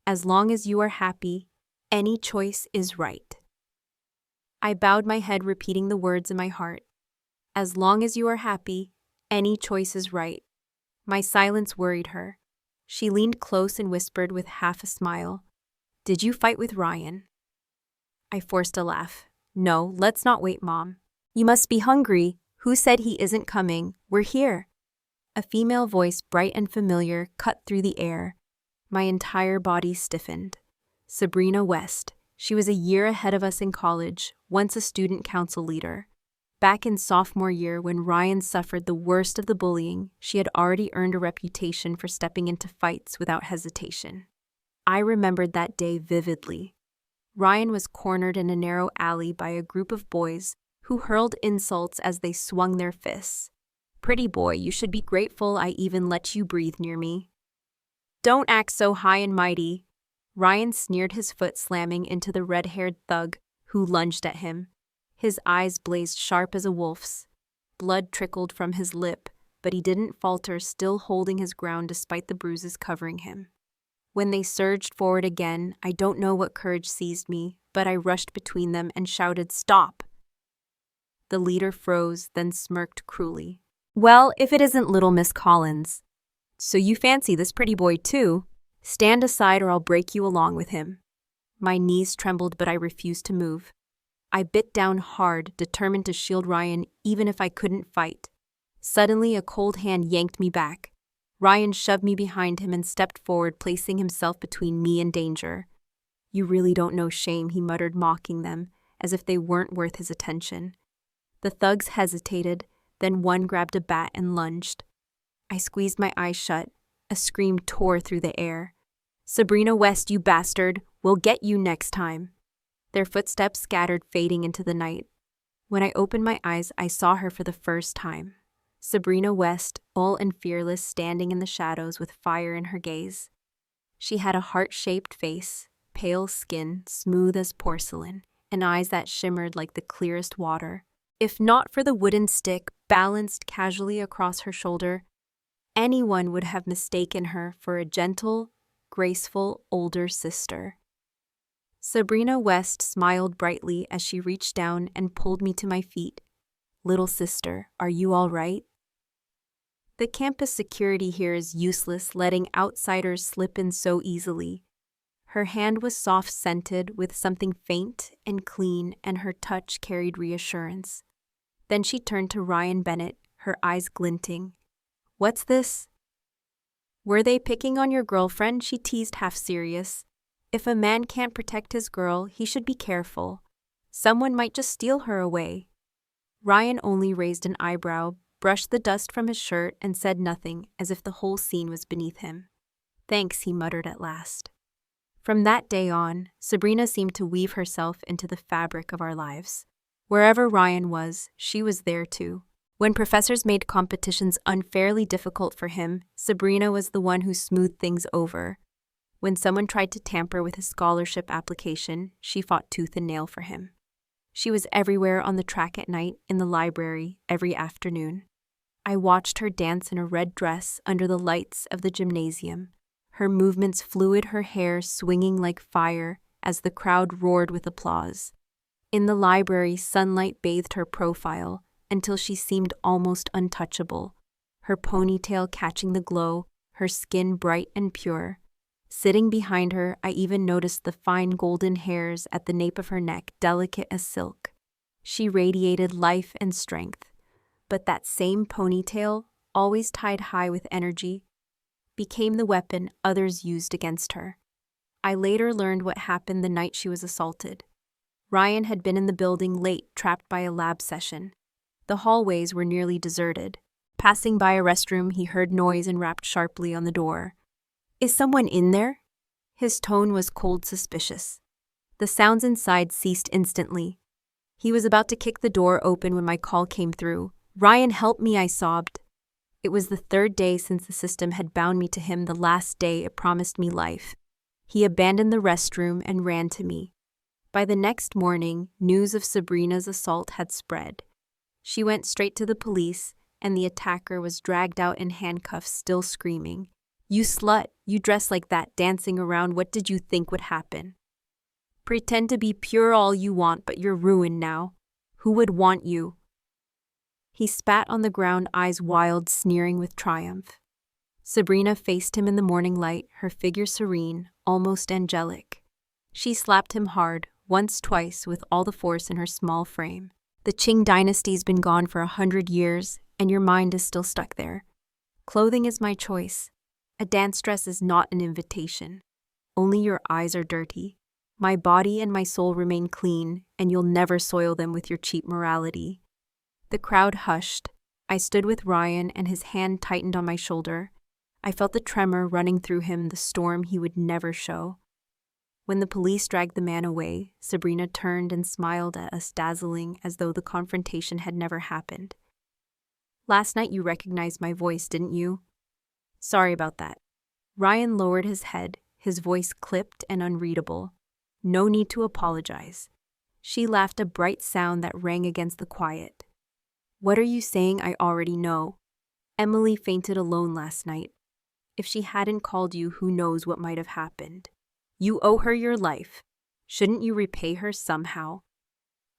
As long as you are happy, any choice is right." I bowed my head, repeating the words in my heart. As long as you are happy, any choice is right. My silence worried her. She leaned close and whispered with half a smile, "Did you fight with Ryan?" I forced a laugh. No, let's not wait, Mom. You must be hungry. Who said he isn't coming? We're here. A female voice, bright and familiar, cut through the air. My entire body stiffened. Sabrina West. She was a year ahead of us in college, once a student council leader. Back in sophomore year, when Ryan suffered the worst of the bullying, she had already earned a reputation for stepping into fights without hesitation. I remembered that day vividly. Ryan was cornered in a narrow alley by a group of boys who hurled insults as they swung their fists. "Pretty boy, you should be grateful I even let you breathe near me." "Don't act so high and mighty." Ryan sneered, his foot slamming into the red-haired thug who lunged at him. His eyes blazed sharp as a wolf's. Blood trickled from his lip, but he didn't falter, still holding his ground despite the bruises covering him. When they surged forward again, I don't know what courage seized me, but I rushed between them and shouted, "Stop!" The leader froze, then smirked cruelly. "Well, if it isn't little Miss Collins. So you fancy this pretty boy too? Stand aside or I'll break you along with him." My knees trembled, but I refused to move. I bit down hard, determined to shield Ryan even if I couldn't fight. Suddenly, a cold hand yanked me back. Ryan shoved me behind him and stepped forward, placing himself between me and danger. "You really don't know shame," he muttered, mocking them, as if they weren't worth his attention. The thugs hesitated, then one grabbed a bat and lunged. I squeezed my eyes shut. A scream tore through the air. "Sabrina West, you bastard! We'll get you next time." Their footsteps scattered, fading into the night. When I opened my eyes, I saw her for the first time. Sabrina West, full and fearless, standing in the shadows with fire in her gaze. She had a heart-shaped face, pale skin, smooth as porcelain, and eyes that shimmered like the clearest water. If not for the wooden stick balanced casually across her shoulder, anyone would have mistaken her for a gentle, graceful older sister. Sabrina West smiled brightly as she reached down and pulled me to my feet. "Little sister, are you all right?" The campus security here is useless, letting outsiders slip in so easily. Her hand was soft-scented with something faint and clean, and her touch carried reassurance. Then she turned to Ryan Bennett, her eyes glinting. "What's this?" "Were they picking on your girlfriend?" she teased, half serious. "If a man can't protect his girl, he should be careful. Someone might just steal her away." Ryan only raised an eyebrow, brushed the dust from his shirt, and said nothing, as if the whole scene was beneath him. "Thanks," he muttered at last. From that day on, Sabrina seemed to weave herself into the fabric of our lives. Wherever Ryan was, she was there too. When professors made competitions unfairly difficult for him, Sabrina was the one who smoothed things over. When someone tried to tamper with his scholarship application, she fought tooth and nail for him. She was everywhere, on the track at night, in the library, every afternoon. I watched her dance in a red dress under the lights of the gymnasium, her movements fluid, her hair swinging like fire as the crowd roared with applause. In the library, sunlight bathed her profile until she seemed almost untouchable, her ponytail catching the glow, her skin bright and pure. Sitting behind her, I even noticed the fine golden hairs at the nape of her neck, delicate as silk. She radiated life and strength. But that same ponytail, always tied high with energy, became the weapon others used against her. I later learned what happened the night she was assaulted. Ryan had been in the building late, trapped by a lab session. The hallways were nearly deserted. Passing by a restroom, he heard noise and rapped sharply on the door. "Is someone in there?" His tone was cold, suspicious. The sounds inside ceased instantly. He was about to kick the door open when my call came through. "Ryan, help me," I sobbed. It was the third day since the system had bound me to him, the last day it promised me life. He abandoned the restroom and ran to me. By the next morning, news of Sabrina's assault had spread. She went straight to the police, and the attacker was dragged out in handcuffs, still screaming. "You slut, you dress like that, dancing around, what did you think would happen? Pretend to be pure all you want, but you're ruined now. Who would want you?" He spat on the ground, eyes wild, sneering with triumph. Sabrina faced him in the morning light, her figure serene, almost angelic. She slapped him hard, once twice with all the force in her small frame. The Qing dynasty's been gone for 100 years, and your mind is still stuck there. Clothing is my choice. A dance dress is not an invitation. Only your eyes are dirty. My body and my soul remain clean, and you'll never soil them with your cheap morality. The crowd hushed. I stood with Ryan, and his hand tightened on my shoulder. I felt the tremor running through him, the storm he would never show. When the police dragged the man away, Sabrina turned and smiled at us, dazzling, as though the confrontation had never happened. Last night you recognized my voice, didn't you? Sorry about that. Ryan lowered his head, his voice clipped and unreadable. No need to apologize. She laughed, a bright sound that rang against the quiet. What are you saying? I already know. Emily fainted alone last night. If she hadn't called you, who knows what might have happened. You owe her your life. Shouldn't you repay her somehow?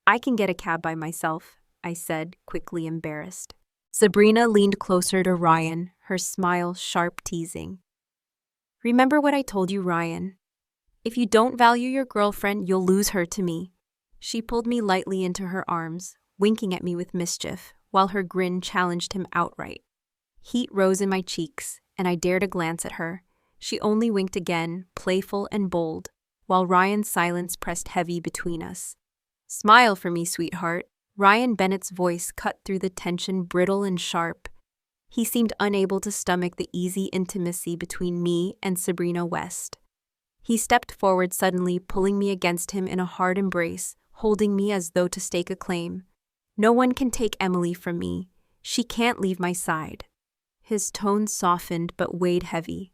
I can get a cab by myself, I said, quickly embarrassed. Sabrina leaned closer to Ryan, her smile sharp, teasing. Remember what I told you, Ryan. If you don't value your girlfriend, you'll lose her to me. She pulled me lightly into her arms, winking at me with mischief, while her grin challenged him outright. Heat rose in my cheeks, and I dared a glance at her. She only winked again, playful and bold, while Ryan's silence pressed heavy between us. Smile for me, sweetheart. Ryan Bennett's voice cut through the tension, brittle and sharp. He seemed unable to stomach the easy intimacy between me and Sabrina West. He stepped forward suddenly, pulling me against him in a hard embrace, holding me as though to stake a claim. No one can take Emily from me. She can't leave my side. His tone softened but weighed heavy.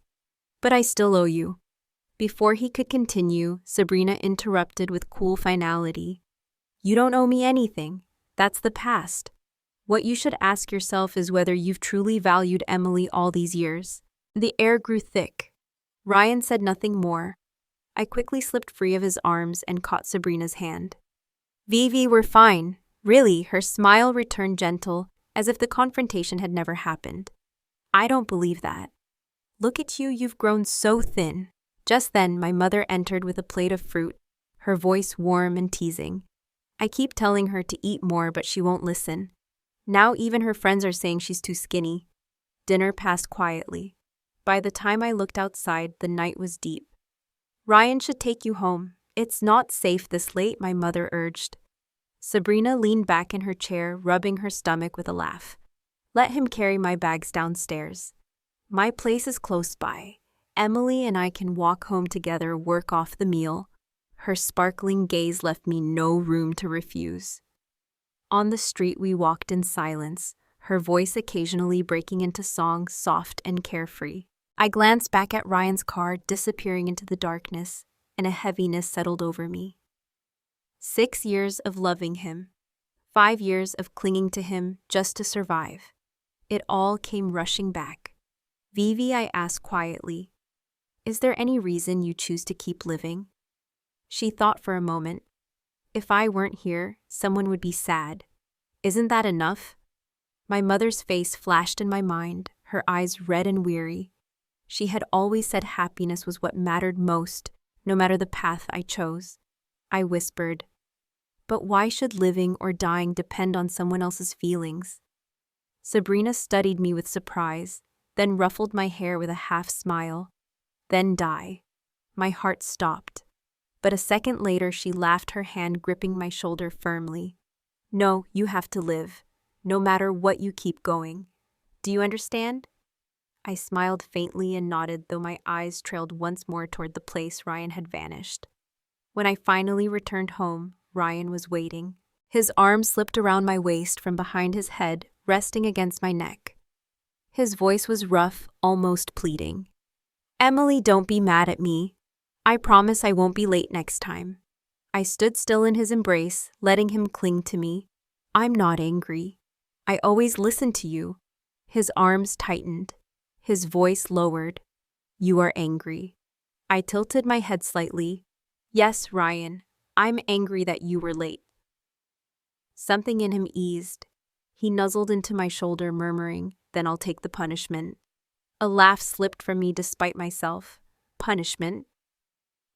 But I still owe you. Before he could continue, Sabrina interrupted with cool finality. You don't owe me anything. That's the past. What you should ask yourself is whether you've truly valued Emily all these years. The air grew thick. Ryan said nothing more. I quickly slipped free of his arms and caught Sabrina's hand. Vivi, we're fine. Really, her smile returned gentle, as if the confrontation had never happened. I don't believe that. Look at you, you've grown so thin. Just then, my mother entered with a plate of fruit, her voice warm and teasing. I keep telling her to eat more, but she won't listen. Now even her friends are saying she's too skinny. Dinner passed quietly. By the time I looked outside, the night was deep. Ryan should take you home. It's not safe this late, my mother urged. Sabrina leaned back in her chair, rubbing her stomach with a laugh. Let him carry my bags downstairs. My place is close by. Emily and I can walk home together, work off the meal. Her sparkling gaze left me no room to refuse. On the street we walked in silence, her voice occasionally breaking into song, soft and carefree. I glanced back at Ryan's car disappearing into the darkness, and a heaviness settled over me. 6 years of loving him. 5 years of clinging to him just to survive. It all came rushing back. Vivi, I asked quietly, is there any reason you choose to keep living? She thought for a moment. If I weren't here, someone would be sad. Isn't that enough? My mother's face flashed in my mind, her eyes red and weary. She had always said happiness was what mattered most, no matter the path I chose. I whispered, but why should living or dying depend on someone else's feelings? Sabrina studied me with surprise, then ruffled my hair with a half smile. Then die. My heart stopped. But a second later she laughed, her hand gripping my shoulder firmly. No, you have to live, no matter what you keep going. Do you understand? I smiled faintly and nodded, though my eyes trailed once more toward the place Ryan had vanished. When I finally returned home, Ryan was waiting. His arm slipped around my waist from behind his head, resting against my neck. His voice was rough, almost pleading. Emily, don't be mad at me. I promise I won't be late next time. I stood still in his embrace, letting him cling to me. I'm not angry. I always listen to you. His arms tightened. His voice lowered. You are angry. I tilted my head slightly. Yes, Ryan, I'm angry that you were late. Something in him eased. He nuzzled into my shoulder, murmuring, then I'll take the punishment. A laugh slipped from me despite myself. Punishment?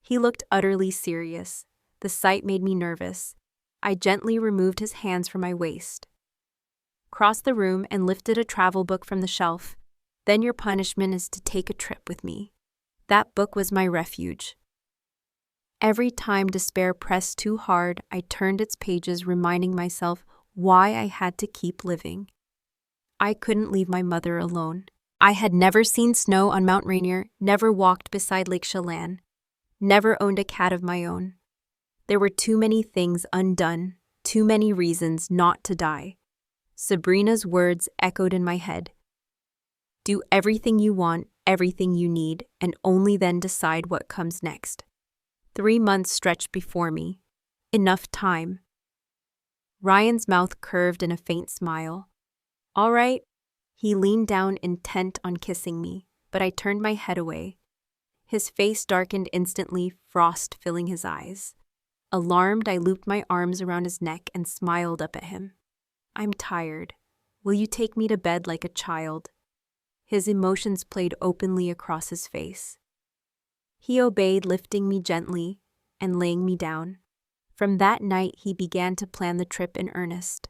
He looked utterly serious. The sight made me nervous. I gently removed his hands from my waist, crossed the room, and lifted a travel book from the shelf. Then your punishment is to take a trip with me. That book was my refuge. Every time despair pressed too hard, I turned its pages, reminding myself why I had to keep living. I couldn't leave my mother alone. I had never seen snow on Mount Rainier, never walked beside Lake Chelan, never owned a cat of my own. There were too many things undone, too many reasons not to die. Sabrina's words echoed in my head. Do everything you want, everything you need, and only then decide what comes next. 3 months stretched before me. Enough time. Ryan's mouth curved in a faint smile. All right. He leaned down, intent on kissing me, but I turned my head away. His face darkened instantly, frost filling his eyes. Alarmed, I looped my arms around his neck and smiled up at him. I'm tired. Will you take me to bed like a child? His emotions played openly across his face. He obeyed, lifting me gently and laying me down. From that night, he began to plan the trip in earnest.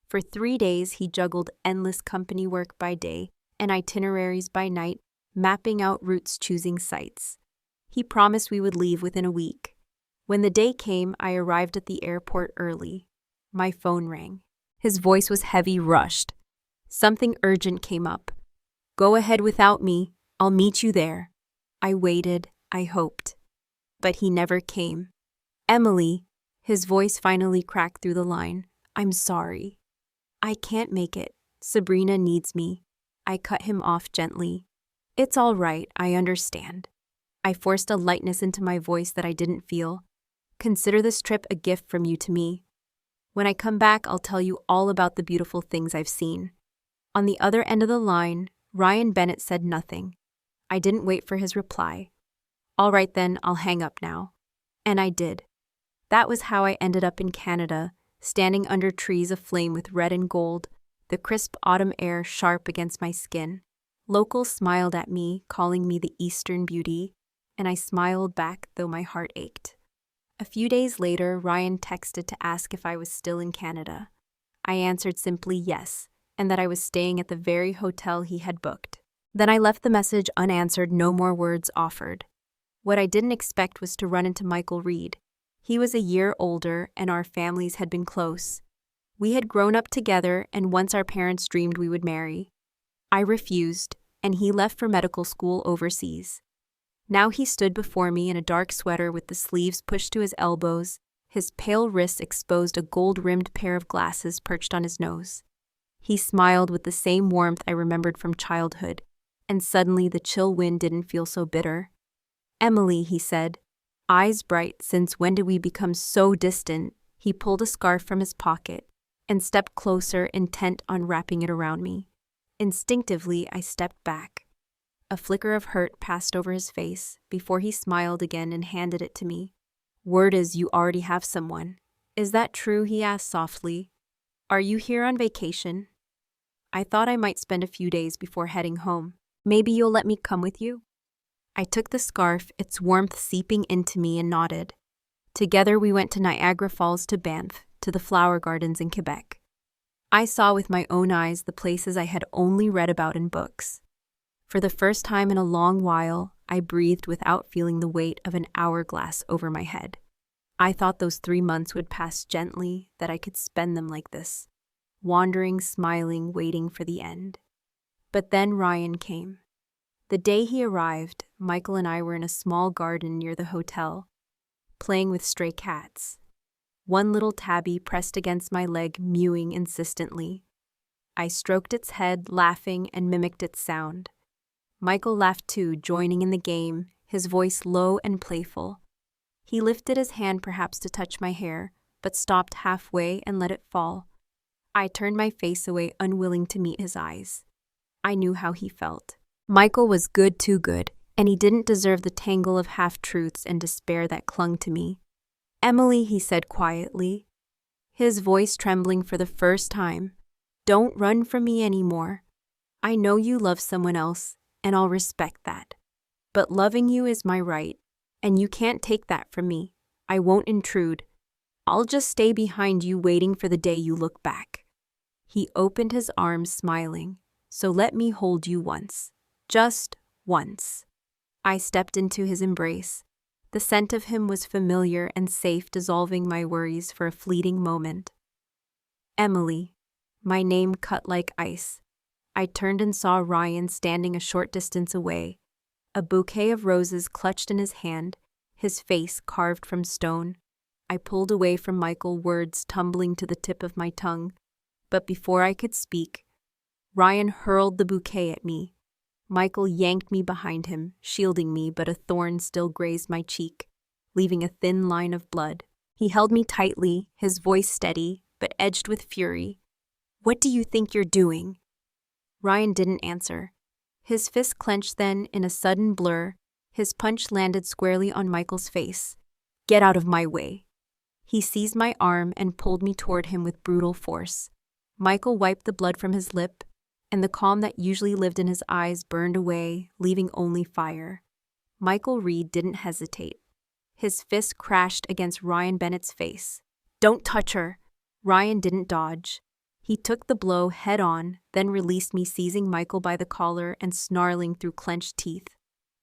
For 3 days, he juggled endless company work by day and itineraries by night, mapping out routes, choosing sites. He promised we would leave within a week. When the day came, I arrived at the airport early. My phone rang. His voice was heavy, rushed. Something urgent came up. Go ahead without me. I'll meet you there. I waited. I hoped. But he never came. Emily, his voice finally cracked through the line. I'm sorry. I can't make it. Sabrina needs me. I cut him off gently. It's all right, I understand. I forced a lightness into my voice that I didn't feel. Consider this trip a gift from you to me. When I come back, I'll tell you all about the beautiful things I've seen. On the other end of the line, Ryan Bennett said nothing. I didn't wait for his reply. All right then, I'll hang up now. And I did. That was how I ended up in Canada, standing under trees aflame with red and gold, the crisp autumn air sharp against my skin. Locals smiled at me, calling me the Eastern Beauty, and I smiled back, though my heart ached. A few days later, Ryan texted to ask if I was still in Canada. I answered simply yes, and that I was staying at the very hotel he had booked. Then I left the message unanswered, no more words offered. What I didn't expect was to run into Michael Reed. He was a year older, and our families had been close. We had grown up together, and once our parents dreamed we would marry. I refused, and he left for medical school overseas. Now he stood before me in a dark sweater with the sleeves pushed to his elbows. His pale wrists exposed a gold-rimmed pair of glasses perched on his nose. He smiled with the same warmth I remembered from childhood, and suddenly the chill wind didn't feel so bitter. Emily, he said, eyes bright. Since when did we become so distant? He pulled a scarf from his pocket and stepped closer, intent on wrapping it around me. Instinctively, I stepped back. A flicker of hurt passed over his face before he smiled again and handed it to me. Word is you already have someone. Is that true? He asked softly. Are you here on vacation? I thought I might spend a few days before heading home. Maybe you'll let me come with you? I took the scarf, its warmth seeping into me, and nodded. Together we went to Niagara Falls, to Banff, to the flower gardens in Quebec. I saw with my own eyes the places I had only read about in books. For the first time in a long while, I breathed without feeling the weight of an hourglass over my head. I thought those 3 months would pass gently, that I could spend them like this, wandering, smiling, waiting for the end. But then Ryan came. The day he arrived, Michael and I were in a small garden near the hotel, playing with stray cats. One little tabby pressed against my leg, mewing insistently. I stroked its head, laughing, and mimicked its sound. Michael laughed too, joining in the game, his voice low and playful. He lifted his hand perhaps to touch my hair, but stopped halfway and let it fall. I turned my face away, unwilling to meet his eyes. I knew how he felt. Michael was good, too good, and he didn't deserve the tangle of half-truths and despair that clung to me. Emily, he said quietly, his voice trembling for the first time, don't run from me anymore. I know you love someone else, and I'll respect that. But loving you is my right, and you can't take that from me. I won't intrude. I'll just stay behind you waiting for the day you look back." He opened his arms, smiling. "So let me hold you once. Just once." I stepped into his embrace. The scent of him was familiar and safe, dissolving my worries for a fleeting moment. "Emily." My name cut like ice. I turned and saw Ryan standing a short distance away, a bouquet of roses clutched in his hand, his face carved from stone. I pulled away from Michael, words tumbling to the tip of my tongue. But before I could speak, Ryan hurled the bouquet at me. Michael yanked me behind him, shielding me, but a thorn still grazed my cheek, leaving a thin line of blood. He held me tightly, his voice steady, but edged with fury. "What do you think you're doing?" Ryan didn't answer. His fist clenched, then, in a sudden blur, his punch landed squarely on Michael's face. "Get out of my way." He seized my arm and pulled me toward him with brutal force. Michael wiped the blood from his lip, and the calm that usually lived in his eyes burned away, leaving only fire. Michael Reed didn't hesitate. His fist crashed against Ryan Bennett's face. "Don't touch her!" Ryan didn't dodge. He took the blow head on, then released me, seizing Michael by the collar and snarling through clenched teeth.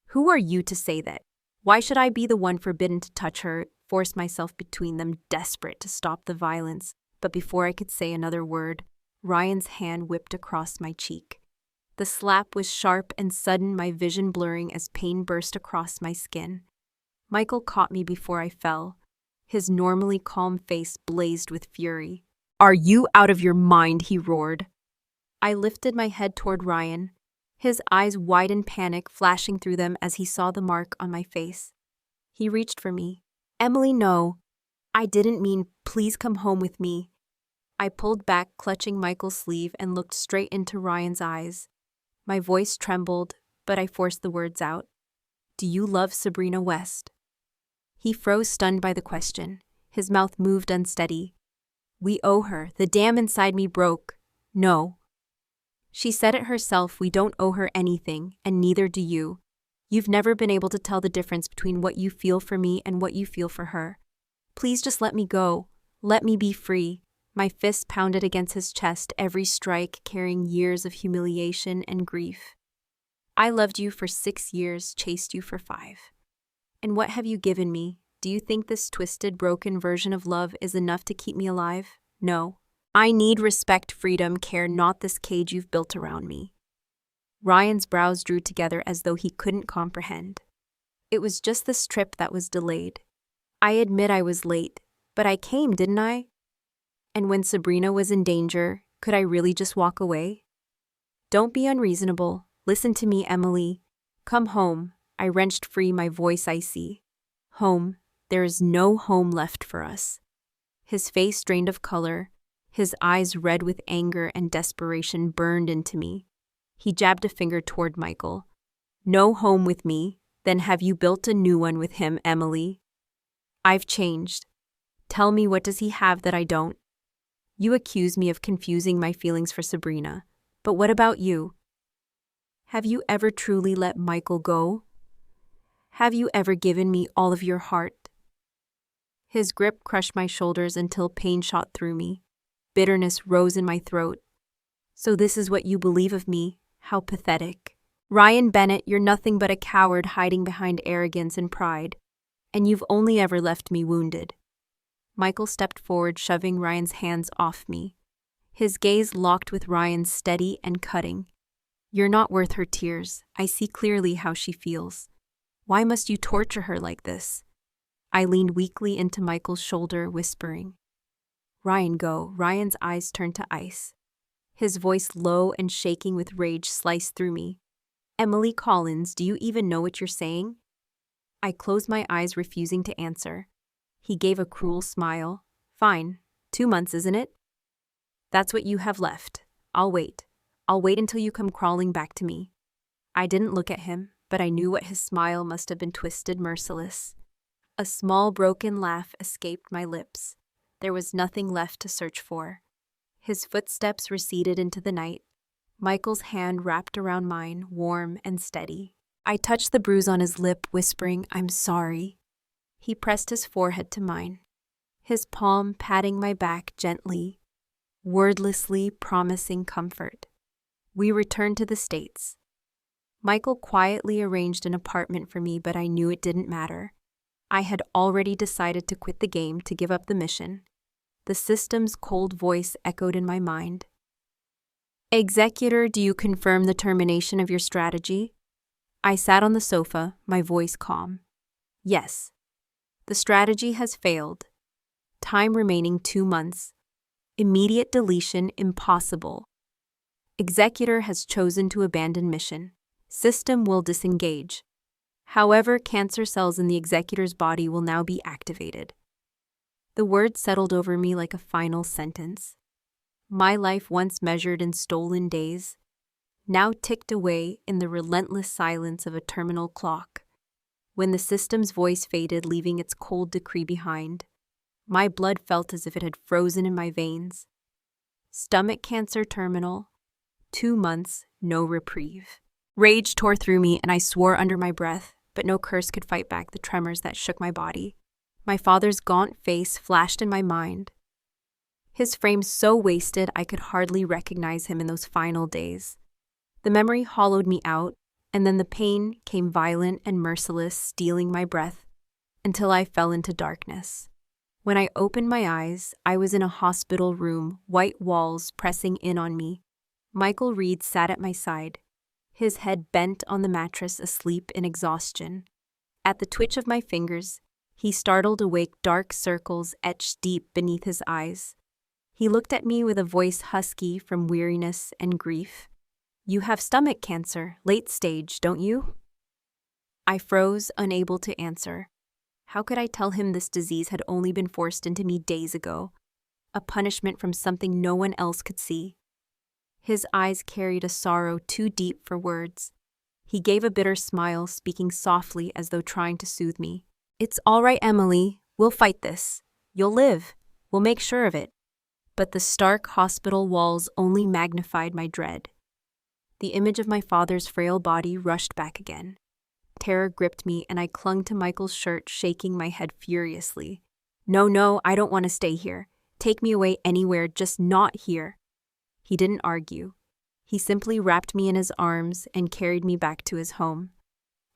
"Who are you to say that? Why should I be the one forbidden to touch her?" Forced myself between them, desperate to stop the violence. But before I could say another word, Ryan's hand whipped across my cheek. The slap was sharp and sudden, my vision blurring as pain burst across my skin. Michael caught me before I fell. His normally calm face blazed with fury. "Are you out of your mind?" he roared. I lifted my head toward Ryan, his eyes wide in panic, flashing through them as he saw the mark on my face. He reached for me. "Emily, no. I didn't mean, please come home with me." I pulled back, clutching Michael's sleeve, and looked straight into Ryan's eyes. My voice trembled, but I forced the words out. "Do you love Sabrina West?" He froze, stunned by the question. His mouth moved unsteady. "We owe her. The dam inside me broke. No." She said it herself. We don't owe her anything, and neither do you. You've never been able to tell the difference between what you feel for me and what you feel for her. Please just let me go. Let me be free." My fist pounded against his chest, every strike carrying years of humiliation and grief. "I loved you for 6 years, chased you for 5. And what have you given me? Do you think this twisted, broken version of love is enough to keep me alive? No. I need respect, freedom, care, not this cage you've built around me." Ryan's brows drew together as though he couldn't comprehend. "It was just this trip that was delayed. I admit I was late, but I came, didn't I? And when Sabrina was in danger, could I really just walk away? Don't be unreasonable. Listen to me, Emily. Come home." I wrenched free, my voice icy. "Home. There is no home left for us." His face drained of color, his eyes red with anger and desperation burned into me. He jabbed a finger toward Michael. "No home with me? Then have you built a new one with him, Emily?" "I've changed. Tell me, what does he have that I don't? You accuse me of confusing my feelings for Sabrina, but what about you? Have you ever truly let Michael go? Have you ever given me all of your heart?" His grip crushed my shoulders until pain shot through me. Bitterness rose in my throat. "So this is what you believe of me? How pathetic. Ryan Bennett, you're nothing but a coward hiding behind arrogance and pride, and you've only ever left me wounded." Michael stepped forward, shoving Ryan's hands off me. His gaze locked with Ryan's, steady and cutting. "You're not worth her tears. I see clearly how she feels. Why must you torture her like this?" I leaned weakly into Michael's shoulder, whispering. "Ryan, go." Ryan's eyes turned to ice. His voice, low and shaking with rage, sliced through me. "Emily Collins, do you even know what you're saying?" I closed my eyes, refusing to answer. He gave a cruel smile. "Fine. 2 months, isn't it? That's what you have left. I'll wait. I'll wait until you come crawling back to me." I didn't look at him, but I knew what his smile must have been, twisted, merciless. A small broken laugh escaped my lips. There was nothing left to search for. His footsteps receded into the night. Michael's hand wrapped around mine, warm and steady. I touched the bruise on his lip, whispering, "I'm sorry." He pressed his forehead to mine, his palm patting my back gently, wordlessly promising comfort. We returned to the States. Michael quietly arranged an apartment for me, but I knew it didn't matter. I had already decided to quit the game, to give up the mission. The system's cold voice echoed in my mind. "Executor, do you confirm the termination of your strategy?" I sat on the sofa, my voice calm. "Yes. The strategy has failed. Time remaining 2 months. Immediate deletion impossible. Executor has chosen to abandon mission. System will disengage. However, cancer cells in the executor's body will now be activated." The words settled over me like a final sentence. My life, once measured in stolen days, now ticked away in the relentless silence of a terminal clock. When the system's voice faded, leaving its cold decree behind, my blood felt as if it had frozen in my veins. Stomach cancer terminal, 2 months, no reprieve. Rage tore through me, and I swore under my breath, but no curse could fight back the tremors that shook my body. My father's gaunt face flashed in my mind. His frame so wasted I could hardly recognize him in those final days. The memory hollowed me out, and then the pain came violent and merciless, stealing my breath, until I fell into darkness. When I opened my eyes, I was in a hospital room, white walls pressing in on me. Michael Reed sat at my side, his head bent on the mattress, asleep in exhaustion. At the twitch of my fingers, he startled awake, dark circles etched deep beneath his eyes. He looked at me with a voice husky from weariness and grief. "You have stomach cancer, late stage, don't you?" I froze, unable to answer. How could I tell him this disease had only been forced into me days ago, a punishment from something no one else could see? His eyes carried a sorrow too deep for words. He gave a bitter smile, speaking softly as though trying to soothe me. "It's all right, Emily. We'll fight this. You'll live. We'll make sure of it." But the stark hospital walls only magnified my dread. The image of my father's frail body rushed back again. Terror gripped me, and I clung to Michael's shirt, shaking my head furiously. No, I don't want to stay here. Take me away anywhere, just not here." He didn't argue. He simply wrapped me in his arms and carried me back to his home.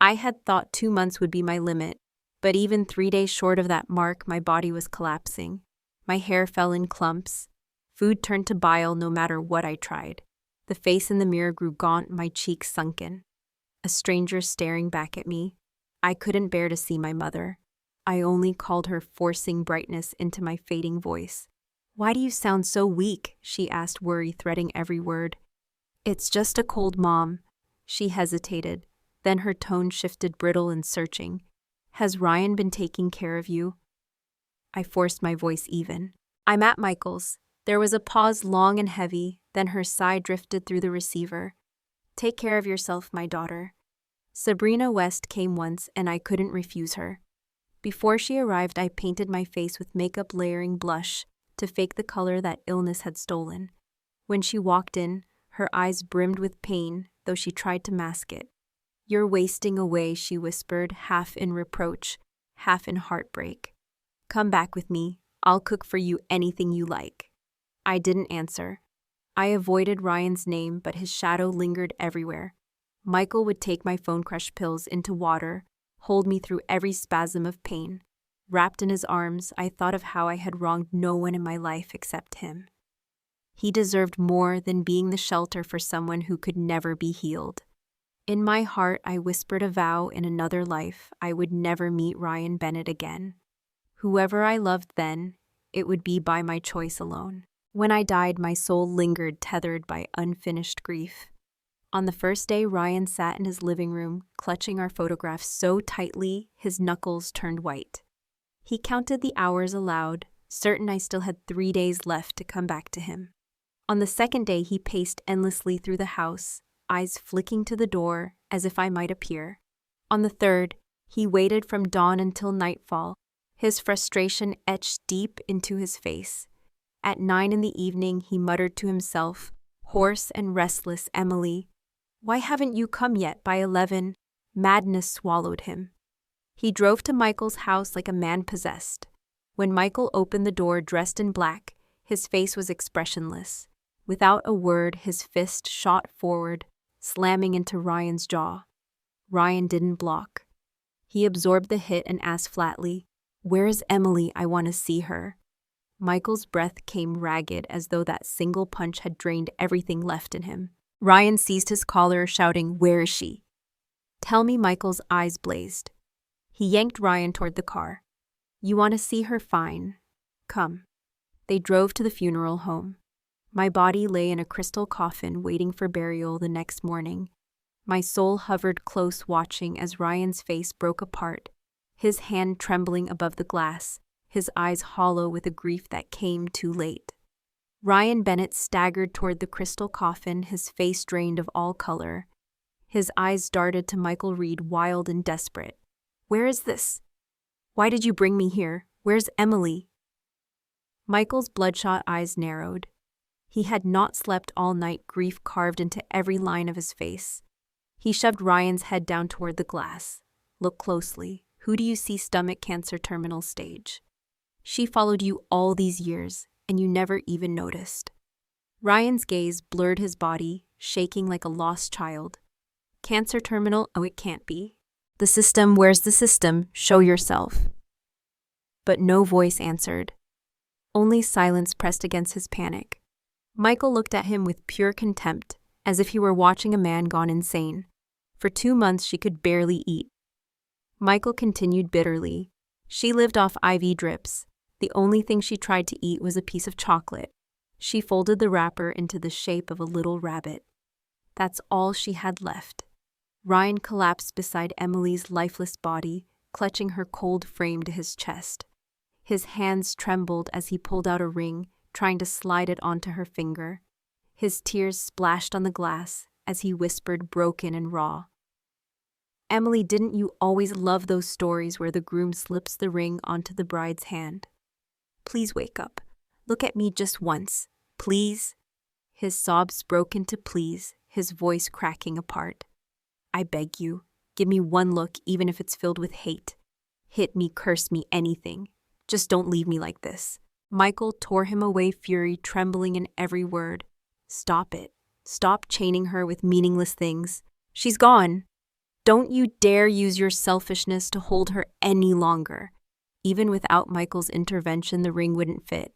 I had thought 2 months would be my limit, but even 3 days short of that mark, my body was collapsing. My hair fell in clumps. Food turned to bile no matter what I tried. The face in the mirror grew gaunt, my cheeks sunken. A stranger staring back at me. I couldn't bear to see my mother. I only called her, forcing brightness into my fading voice. "Why do you sound so weak?" she asked, worry threading every word. "It's just a cold, Mom." She hesitated. Then her tone shifted, brittle and searching. "Has Ryan been taking care of you?" I forced my voice even. "I'm at Michael's." There was a pause, long and heavy, then her sigh drifted through the receiver. "Take care of yourself, my daughter." Sabrina West came once, and I couldn't refuse her. Before she arrived, I painted my face with makeup layering blush to fake the color that illness had stolen. When she walked in, her eyes brimmed with pain, though she tried to mask it. "You're wasting away," she whispered, half in reproach, half in heartbreak. "Come back with me. I'll cook for you anything you like." I didn't answer. I avoided Ryan's name, but his shadow lingered everywhere. Michael would take my phone crush pills into water, hold me through every spasm of pain. Wrapped in his arms, I thought of how I had wronged no one in my life except him. He deserved more than being the shelter for someone who could never be healed. In my heart, I whispered a vow in another life I would never meet Ryan Bennett again. Whoever I loved then, it would be by my choice alone. When I died, my soul lingered, tethered by unfinished grief. On the first day, Ryan sat in his living room, clutching our photographs so tightly his knuckles turned white. He counted the hours aloud, certain I still had 3 days left to come back to him. On the second day, he paced endlessly through the house, eyes flicking to the door as if I might appear. On the third, he waited from dawn until nightfall, his frustration etched deep into his face. At 9 in the evening, he muttered to himself, hoarse and restless, "Emily, why haven't you come yet by 11? Madness swallowed him. He drove to Michael's house like a man possessed. When Michael opened the door dressed in black, his face was expressionless. Without a word, his fist shot forward, slamming into Ryan's jaw. Ryan didn't block. He absorbed the hit and asked flatly, "Where is Emily? I want to see her." Michael's breath came ragged as though that single punch had drained everything left in him. Ryan seized his collar, shouting, "Where is she?" "Tell me." Michael's eyes blazed. He yanked Ryan toward the car. "You want to see her? Fine. Come." They drove to the funeral home. My body lay in a crystal coffin waiting for burial the next morning. My soul hovered close, watching as Ryan's face broke apart, his hand trembling above the glass, his eyes hollow with a grief that came too late. Ryan Bennett staggered toward the crystal coffin, his face drained of all color. His eyes darted to Michael Reed, wild and desperate. "Where is this? Why did you bring me here? Where's Emily?" Michael's bloodshot eyes narrowed. He had not slept all night, grief carved into every line of his face. He shoved Ryan's head down toward the glass. "Look closely. Who do you see? Stomach cancer, terminal stage. She followed you all these years, and you never even noticed." Ryan's gaze blurred his body, shaking like a lost child. "Cancer terminal? Oh, it can't be. The system, where's the system? Show yourself." But no voice answered. Only silence pressed against his panic. Michael looked at him with pure contempt, as if he were watching a man gone insane. For 2 months she could barely eat. Michael continued bitterly. She lived off IV drips. The only thing she tried to eat was a piece of chocolate. She folded the wrapper into the shape of a little rabbit. That's all she had left. Ryan collapsed beside Emily's lifeless body, clutching her cold frame to his chest. His hands trembled as he pulled out a ring, trying to slide it onto her finger. His tears splashed on the glass as he whispered, broken and raw, "Emily, didn't you always love those stories where the groom slips the ring onto the bride's hand? Please wake up. Look at me just once. Please." His sobs broke into pleas, his voice cracking apart. "I beg you, give me one look, even if it's filled with hate. Hit me, curse me, anything. Just don't leave me like this." Michael tore him away, fury trembling in every word. "Stop it. Stop chaining her with meaningless things. She's gone. Don't you dare use your selfishness to hold her any longer." Even without Michael's intervention, the ring wouldn't fit.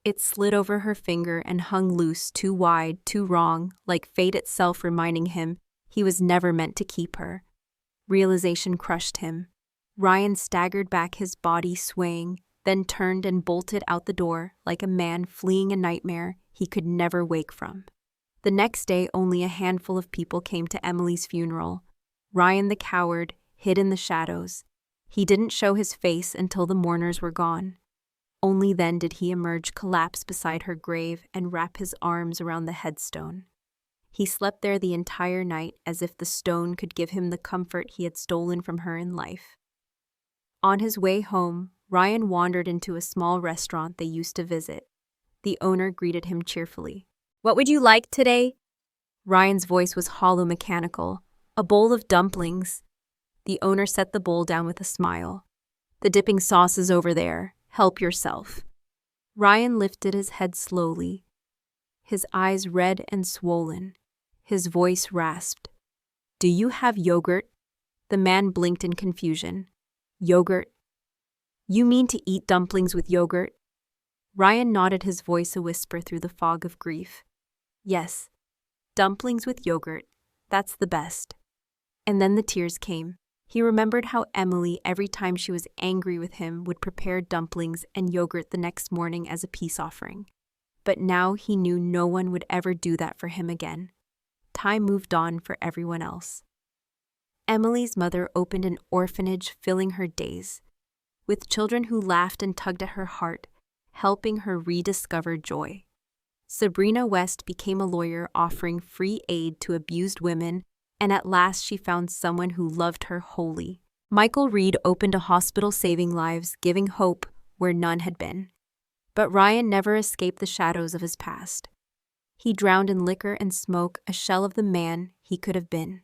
It slid over her finger and hung loose, too wide, too wrong, like fate itself reminding him he was never meant to keep her. Realization crushed him. Ryan staggered back, his body swaying, then turned and bolted out the door like a man fleeing a nightmare he could never wake from. The next day, only a handful of people came to Emily's funeral. Ryan the coward hid in the shadows. He didn't show his face until the mourners were gone. Only then did he emerge, collapse beside her grave, and wrap his arms around the headstone. He slept there the entire night as if the stone could give him the comfort he had stolen from her in life. On his way home, Ryan wandered into a small restaurant they used to visit. The owner greeted him cheerfully. "What would you like today?" Ryan's voice was hollow, mechanical. "A bowl of dumplings." The owner set the bowl down with a smile. "The dipping sauce is over there. Help yourself." Ryan lifted his head slowly, his eyes red and swollen. His voice rasped. "Do you have yogurt?" The man blinked in confusion. "Yogurt? You mean to eat dumplings with yogurt?" Ryan nodded, his voice a whisper through the fog of grief. "Yes, dumplings with yogurt. That's the best." And then the tears came. He remembered how Emily, every time she was angry with him, would prepare dumplings and yogurt the next morning as a peace offering. But now he knew no one would ever do that for him again. Time moved on for everyone else. Emily's mother opened an orphanage, filling her days with children who laughed and tugged at her heart, helping her rediscover joy. Sabrina West became a lawyer, offering free aid to abused women, and at last she found someone who loved her wholly. Michael Reed opened a hospital, saving lives, giving hope where none had been. But Ryan never escaped the shadows of his past. He drowned in liquor and smoke, a shell of the man he could have been.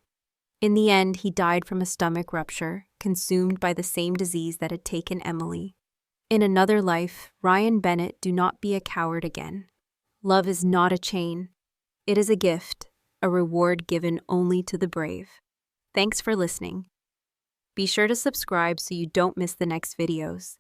In the end, he died from a stomach rupture, consumed by the same disease that had taken Emily. In another life, Ryan Bennett, do not be a coward again. Love is not a chain. It is a gift, a reward given only to the brave. Thanks for listening. Be sure to subscribe so you don't miss the next videos.